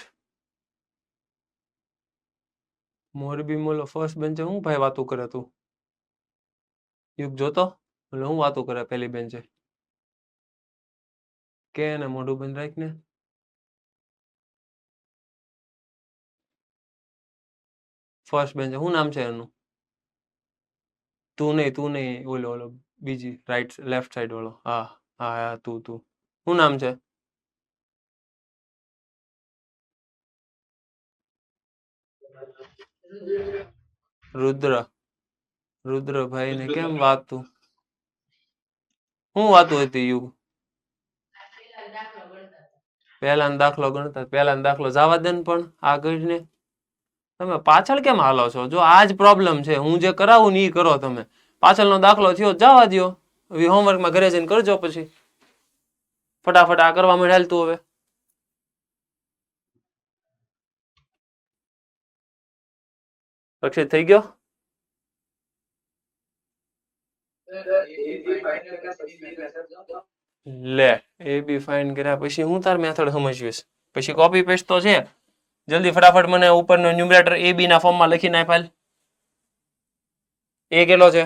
મોરબી મોલો ફર્સ્ટ બેન્ચે હું ભાઈ વાતું કરે તું? યુગ જોતો એટલે હું વાતું કરે પેલી બેન્ચે? કે ને મોઢું બંધ રાખને. ફર્સ્ટ બેન્ચે શું નામ છે એનું? તું નહીં ઓલો ઓલો બીજી રાઈટ લેફ્ટ સાઈડ વાળો. હા હા હા તું શું નામ છે? રુદ્રભાઈ ને કેમ વાતું? શું વાતું હતી યુગ? પહેલાનો દાખલો ગણતા. પહેલાનો દાખલો જવા દે ને પણ આગળ ને. તમે પાછળ કેમ હાલો છો? જો આ જ પ્રોબ્લેમ છે. હું જે કરાવું ને એ કરો તમે. પાછળનો દાખલો થયો જવા દો. હોમવર્કમાં ઘરે જઈને કરજો પછી. ફટાફટ આ કરવા માંડ હાલતું હવે. રક્ષિત થઈ ગયો? લે એ બી ફાઇન કર્યા પછી હું તાર મેથડ સમજવીશ. પછી કોપી પેસ્ટ તો છે. જલ્દી ફટાફટ મને ઉપરનો ન્યુમરેટર એ બી ના ફોર્મમાં લખી નાખ ફાઇલ. એ કેટલો છે?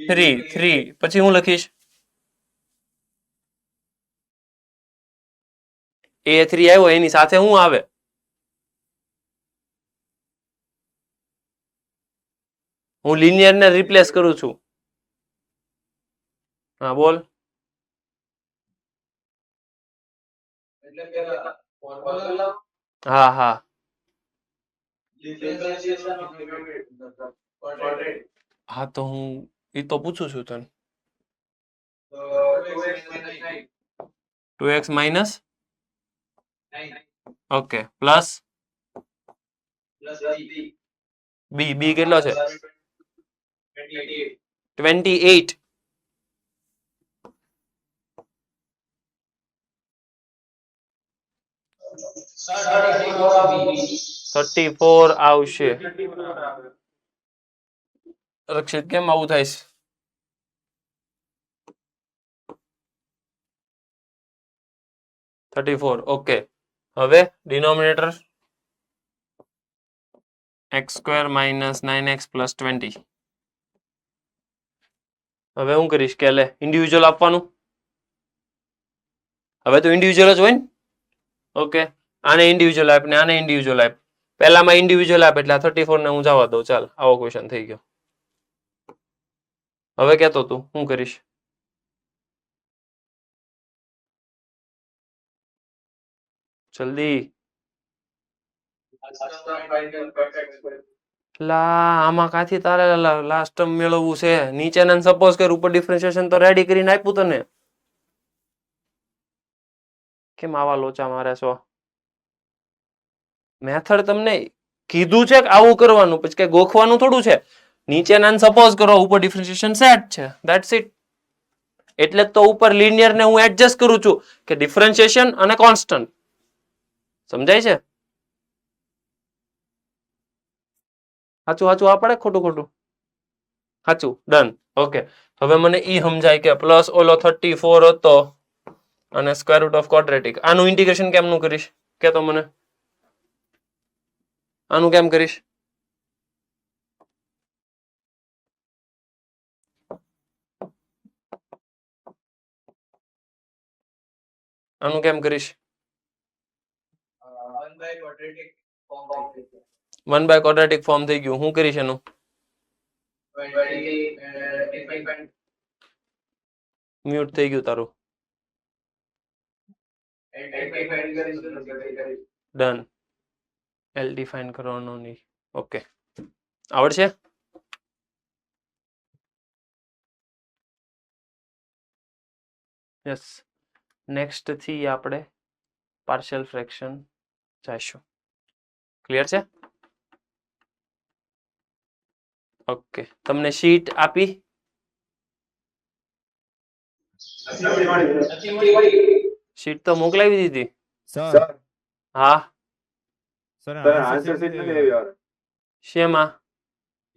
3 પછી હું લખીશ A3 આવ્યો એની સાથે હું આવે? હું લિનિયર ને રિપ્લેસ કરું છું. હા બોલ. હા હા હા તો હું એ તો પૂછું છું તને. 2x માઇનસ ઓકે પ્લસ બી કેટલો છે? 28. $34 આવશે. રક્ષિત કેમ આવું થાય છે? $34 ઓકે. હવે denominator x² minus 9x plus 20. હવે હું કરીશ કે લે ઇન્ડિવિજ્યુઅલ આપવાનું. હવે તો ઇન્ડિવિજ્યુઅલ જ હોય ને. ઓકે આને ઇન્ડિવિજ્યુઅલ આપ ને આને ઇન્ડિવિજ્યુઅલ આપ. પહેલામાં ઇન્ડિવિજ્યુઅલ આપ એટલે 34 ને હું જવા દઉં. ચાલ આવો ક્વેશ્ચન થઈ ગયો. હવે કેતો તું શું કરીશ? જલ્દી. આમાં કાથી તારે લાસ્ટ ટર્મ મેળવવું છે? નીચેના સપોઝ કર ઉપર ડિફરન્શિએશન તો રેડી કરીને આપ્યું તને. કેમ આવા લોચા મારે છો? મેથડ તમને કીધું છે કે આવું કરવાનું, પછી કઈ ગોખવાનું થોડું છે. નીચેના સપોઝ કરો ઉપર ડિફરન્શિએશન સેટ છે. That's it. એટલે તો ઉપર લિનિયર ને હું એડજસ્ટ કરું છું કે ડિફરન્શિએશન અને કોન્સ્ટન્ટ. સમજાય છે? સાચું સાચું આ પડે ખોટું ખોટું? સાચું ડન. ઓકે હવે મને ઈ સમજાય કે પ્લસ ઓલો 34 હતો અને સ્ક્વેર રૂટ ઓફ ક્વોડ્રેટિક. આનું ઇન્ટિગ્રેશન કેમનું કરીશ કે તો મને? આનું કેમ કરીશ? આનું કેમ કરીશ? 1 બાય ક્વોડ્રેટિક ફોર્મ થઈ ગયું. હું કરીશ એનું? મ્યુટ થઈ ગયું તારું. ડન. એલ ડિફાઇન કરવાનો નહીં. ઓકે આવડશે? યસ. નેક્સ્ટ થી આપણે પાર્શિયલ ફ્રેક્શન જઈશું. ક્લિયર છે? ઓકે તમને શીટ આપી? શીટ તો મોકલાવી દીધી. સર હા સર આન્સર શીટ નથી આવી. શેમાં?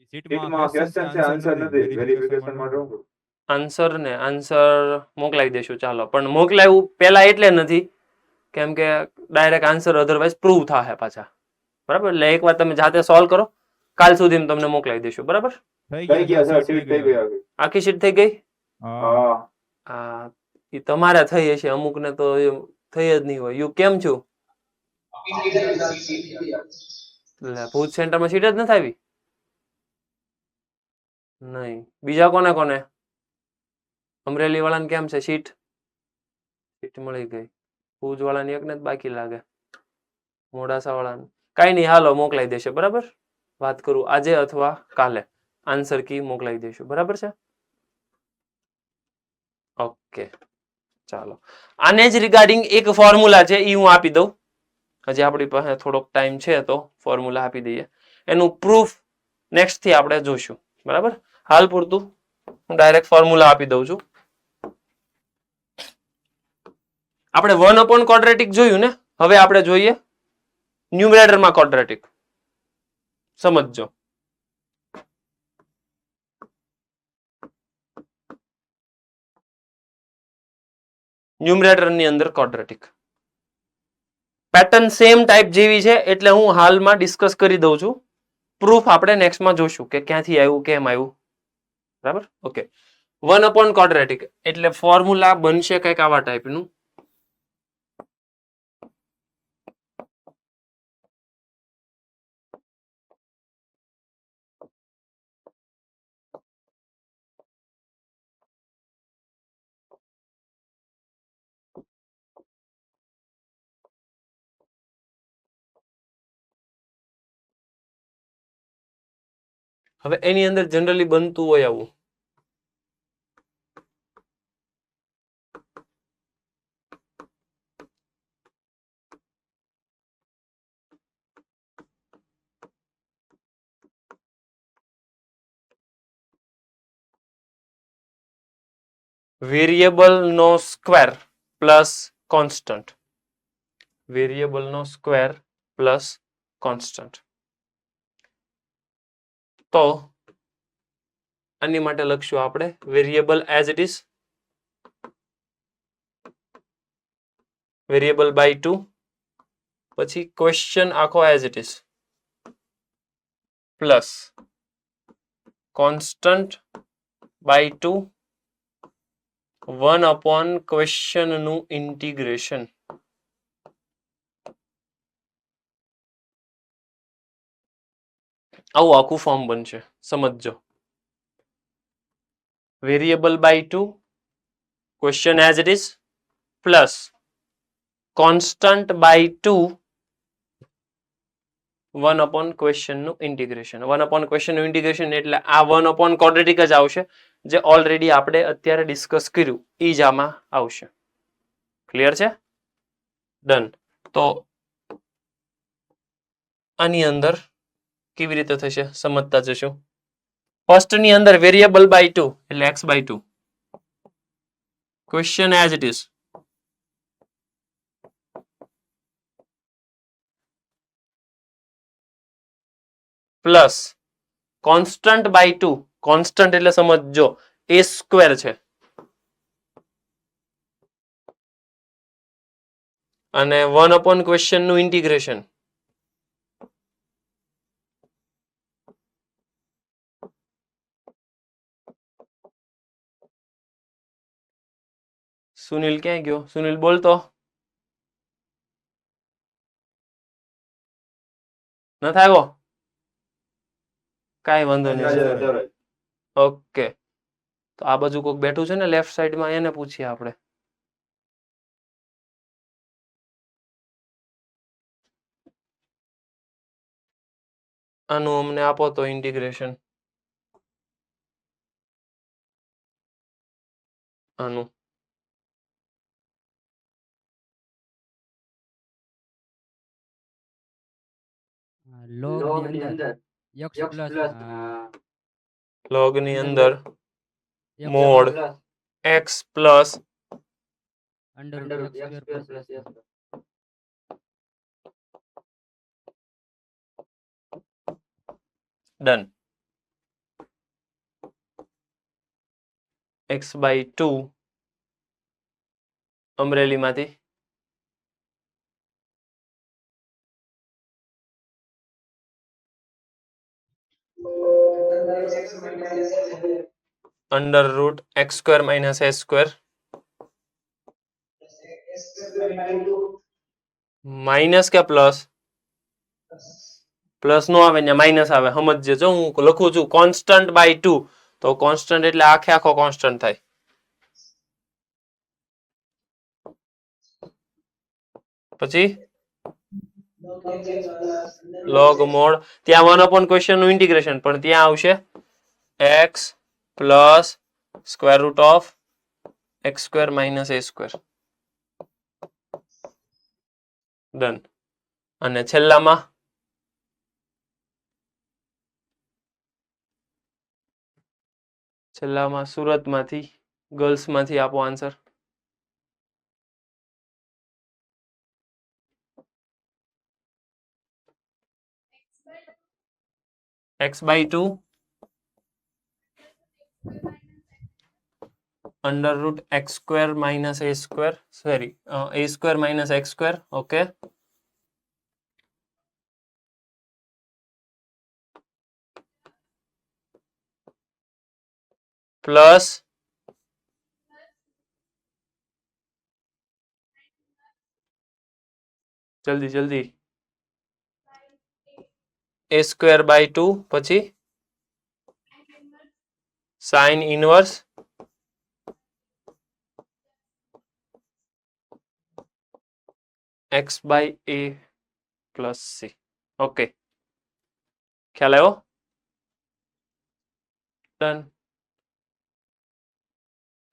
શીટમાં ક્વેશ્ચન છે આન્સર નથી. વેરિફિકેશન માટે હું કરું? આન્સર મોકલાવી દેશું ચાલો, પણ મોકલાવ્યું પહેલા એટલે નથી કેમ કે ડાયરેક્ટ આન્સર અધરવાઇઝ પ્રૂવ થાય પાછા, બરાબર? એટલે એકવાર તમે જાતે સોલ્વ કરો, કાલ સુધીમાં તમને મોકલાવી દેશું, બરાબર? થઈ ગયા સર, સીટ થઈ ગઈ હવે. આખી શીટ થઈ ગઈ? હા. આ ઈ તમારે થઈ હશે, અમુકને તો એ થઈ જ નહીં હોય. યુ કેમ છું? એટલે ભુજ સેન્ટરમાં સીટ જ નથી આવી? નહીં. બીજા કોને કોને? અમરેલી વાળાને કેમ છે સીટ? સીટ મળી ગઈ. ભુજ વાળાની એકને જ બાકી લાગે. મોડાસા વાળાને કાંઈ નહીં, હાલો મોકલાઈ દેશે, બરાબર? વાત કરું આજે અથવા કાલે, આન્સર કી મોકલાઈ દેશું, બરાબર છે? ઓકે ચાલો, આને જ રિગાર્ડિંગ એક ફોર્મ્યુલા છે, એ હું આપી દઉં. હજી આપણી પાસે થોડોક ટાઈમ છે તો ફોર્મ્યુલા આપી દઈએ. એનું પ્રૂફ નેક્સ્ટ થી આપણે જોઈશું, બરાબર? હાલ પૂરતું હું ડાયરેક્ટ ફોર્મ્યુલા આપી દઉં છું. આપણે 1 ક્વોડ્રેટિક જોયું ને, હવે આપણે જોઈએ ન્યુમરેટરમાં ક્વોડ્રેટિક. સમજજો. ન્યુમરેટરની અંદર ક્વોડ્રેટિક પેટર્ન સેમ ટાઈપ જેવી છે, એટલે હું હાલમાં ડિસ્કસ કરી દઉં છું. પ્રૂફ આપણે નેક્સ્ટમાં જોશું કે ક્યાંથી આવ્યું, કેમ આવ્યું, બરાબર? ઓકે, 1 ક્વોડ્રેટિક એટલે ફોર્મ્યુલા બનશે કંઈક આવા ટાઈપનું. હવે એની અંદર જનરલી બનતું હોય આવું. વેરિયેબલ નો સ્ક્વેર પ્લસ કોન્સ્ટન્ટ. વેરિયેબલ નો સ્ક્વેર પ્લસ કોન્સ્ટન્ટ. તો આની માટે લખશું આપણે variable as it is, variable by 2, પછી ક્વેશ્ચન આખો as it is plus constant by 2 1 question નું ઇન્ટિગ્રેશન. આવું આખું ફોર્મ બનશે, સમજજો. Variable by 2, question as it is plus constant by 2 1 question નું ઇન્ટિગ્રેશન. 1 ક્વેશ્ચન નું ઇન્ટિગ્રેશન એટલે આ 1 ક્વોડ્રેટિક જ આવશે, જે ઓલરેડી આપણે અત્યારે ડિસ્કસ કર્યું એ જ આમાં આવશે. ક્લિયર છે? ડન. તો આની અંદર કેવી રીતે થશે સમજતા જશું. ફર્સ્ટ ની અંદર વેરિયેબલ બાય 2 એટલે x by 2, question as it is plus constant by 2, constant એટલે સમજજો a સ્ક્વેર છે, અને 1 ક્વેશ્ચન નું ઇન્ટિગ્રેશન. સુનિલ ક્યાં ગયો? સુનિલ બોલતો નથી આવ્યો? કાંઈ વાંધો નહીં. ઓકે, તો આ બાજુ કોઈક બેઠું છે ને લેફ્ટ સાઈડમાં, એને પૂછીએ આપણે. આનું અમને આપો તો ઇન્ટિગ્રેશન. આનું log ની અંદર x પ્લસ લોગ ની અંદર mode x plus under route x square plus done. x/2 અમરેલીમાંથી √x² - a² minus કે પ્લસ પ્લસ નો આવે ને માઇનસ આવે સમજજે જો હું લખું છું કોન્સ્ટન્ટ બાય 2 તો કોન્સ્ટન્ટ એટલે આખે આખો કોન્સ્ટન્ટ થાય પછી log mod ત્યાં 1 ક્વેશ્ચન નું ઇન્ટિગ્રેશન પણ ત્યાં આવશે x plus square root of x² - a² done અને છેલ્લામાં સુરતમાંથી ગર્લ્સમાંથી આપો answer x/2 √x² - a² sorry a² - x² okay plus જલ્દી a²/2 પછી sin inverse x/a plus c okay ખ્યાલ આવ્યો ડન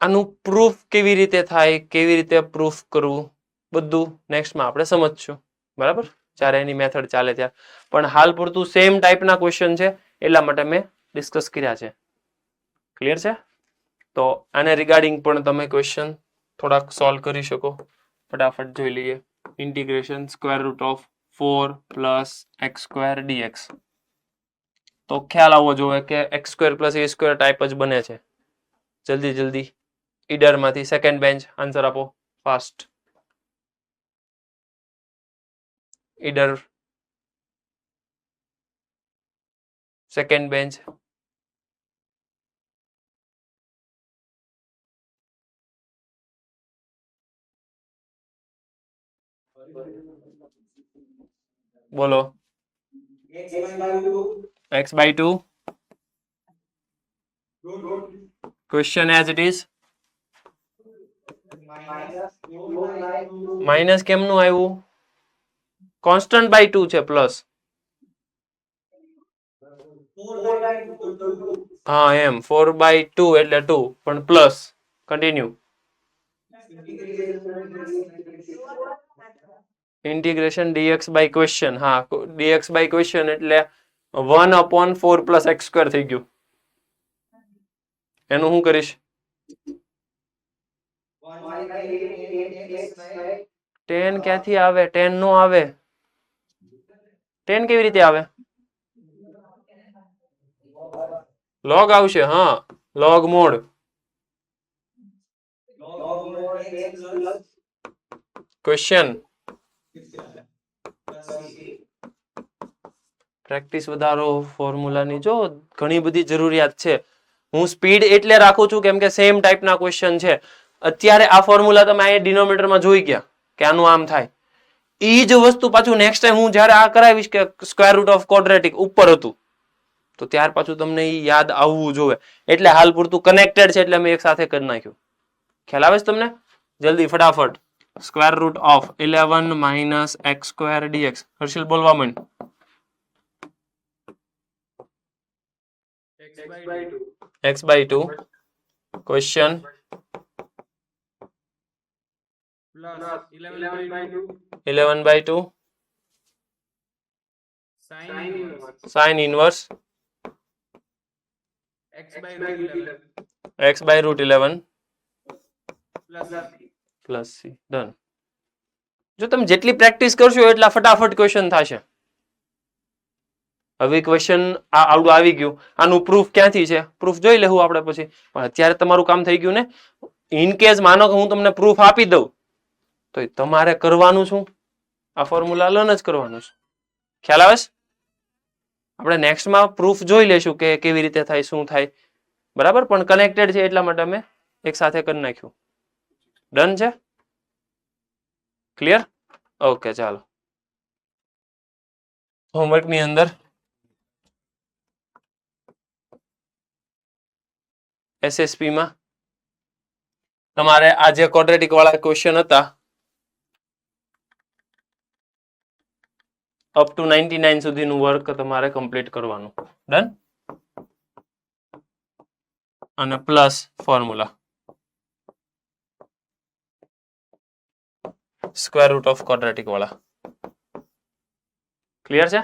આનું પ્રૂફ કેવી રીતે થાય કેવી રીતે પ્રૂફ કરવું બધું નેક્સ્ટમાં આપણે સમજશું બરાબર જ્યારે એની મેથડ ચાલે ત્યારે પણ હાલ પૂરતું સેમ ટાઈપના ક્વેશ્ચન છે એટલા માટે મેં ડિસ્કસ કર્યા છે ક્લિયર છે તો આને રિગાર્ડિંગ પણ તમે ક્વેશ્ચન થોડાક સોલ્વ કરી શકો ફટાફટ જોઈ લઈએ ઇન્ટિગ્રેશન √4 + x² dx તો ખ્યાલ આવવો જોઈએ કે x² + a² ટાઈપ જ બને છે જલ્દી ઈડરમાંથી સેકન્ડ બેન્ચ આન્સર આપો ફાસ્ટ ઈડર સેકન્ડ બેન્ચ બોલો x/2 question as it is minus કેમનું આવ્યું કોન્સ્ટન્ટ બાય 2 છે પ્લસ હા એમ 4/2 એટલે 2 પણ પ્લસ કન્ટિન્યુ ઇન્ટિગ્રેશન dx/, હા dx/, એટલે 1/4 + x² થઈ ગયું એનું શું કરીશ 10 ક્યાંથી આવે 10 નો આવે 10 કેવી રીતે આવે log આવશે હા log mod ક્વેશ્ચન પ્રેક્ટિસ વધારો ફોર્મ્યુલાની જો ઘણી બધી જરૂરિયાત છે હું સ્પીડ એટલે રાખું છું કેમ કે સેમ ટાઈપના ક્વેશ્ચન છે અત્યારે આ ફોર્મ્યુલા તમે અહીંયા ડિનોમિનેટરમાં જોઈ ગયા કે આનું આમ થાય ઈ જ વસ્તુ પાછું નેક્સ્ટ ટાઈમ હું જ્યારે આ કરાવીશ કે √quadratic ઉપર હતું તો ત્યાર પાછું તમને ઈ યાદ આવવું જોઈએ એટલે હાલ પૂરતું કનેક્ટેડ છે એટલે મેં એક સાથે કરી નાખ્યું ખ્યાલ આવે છે તમને જલ્દી ફટાફટ √11 - x² dx હર્ષિલ બોલવા માંડ x/2 question +11/2 sin inverse x/√11 plus c done જો તમે જેટલી પ્રેક્ટિસ કરશો એટલા ફટાફટ ક્વેશ્ચન થશે હવે ક્વેશ્ચન આવડું આવી ગયું, આનું પ્રૂફ ક્યાંથી છે પ્રૂફ જોઈ લેવું આપણે પછી, પણ અત્યારે તમારું કામ થઈ ગયું ને. ઇન કેસ માનો કે હું તમને પ્રૂફ આપી દઉં તો તમારે કરવાનું શું, આ ફોર્મ્યુલા લર્ન જ કરવાનું છે. ખ્યાલ આવે છે? આપણે નેક્સ્ટમાં પ્રૂફ જોઈ લેશું કે કેવી રીતે થાય શું થાય, બરાબર, પણ કનેક્ટેડ છે એટલા માટે અમે એક સાથે કરી નાખ્યું. ડન છે? ક્લિયર? ઓકે, ચાલો. હોમવર્કની અંદર એસએસપીમાં તમારે આ જે ક્વોડ્રેટિક વાળા ક્વેશ્ચન હતા અપ ટુ 99 સુધીનું વર્ક તમારે કમ્પ્લીટ કરવાનું. ડન? અને plus formula square root of quadratic વાળા. ક્લિયર છે?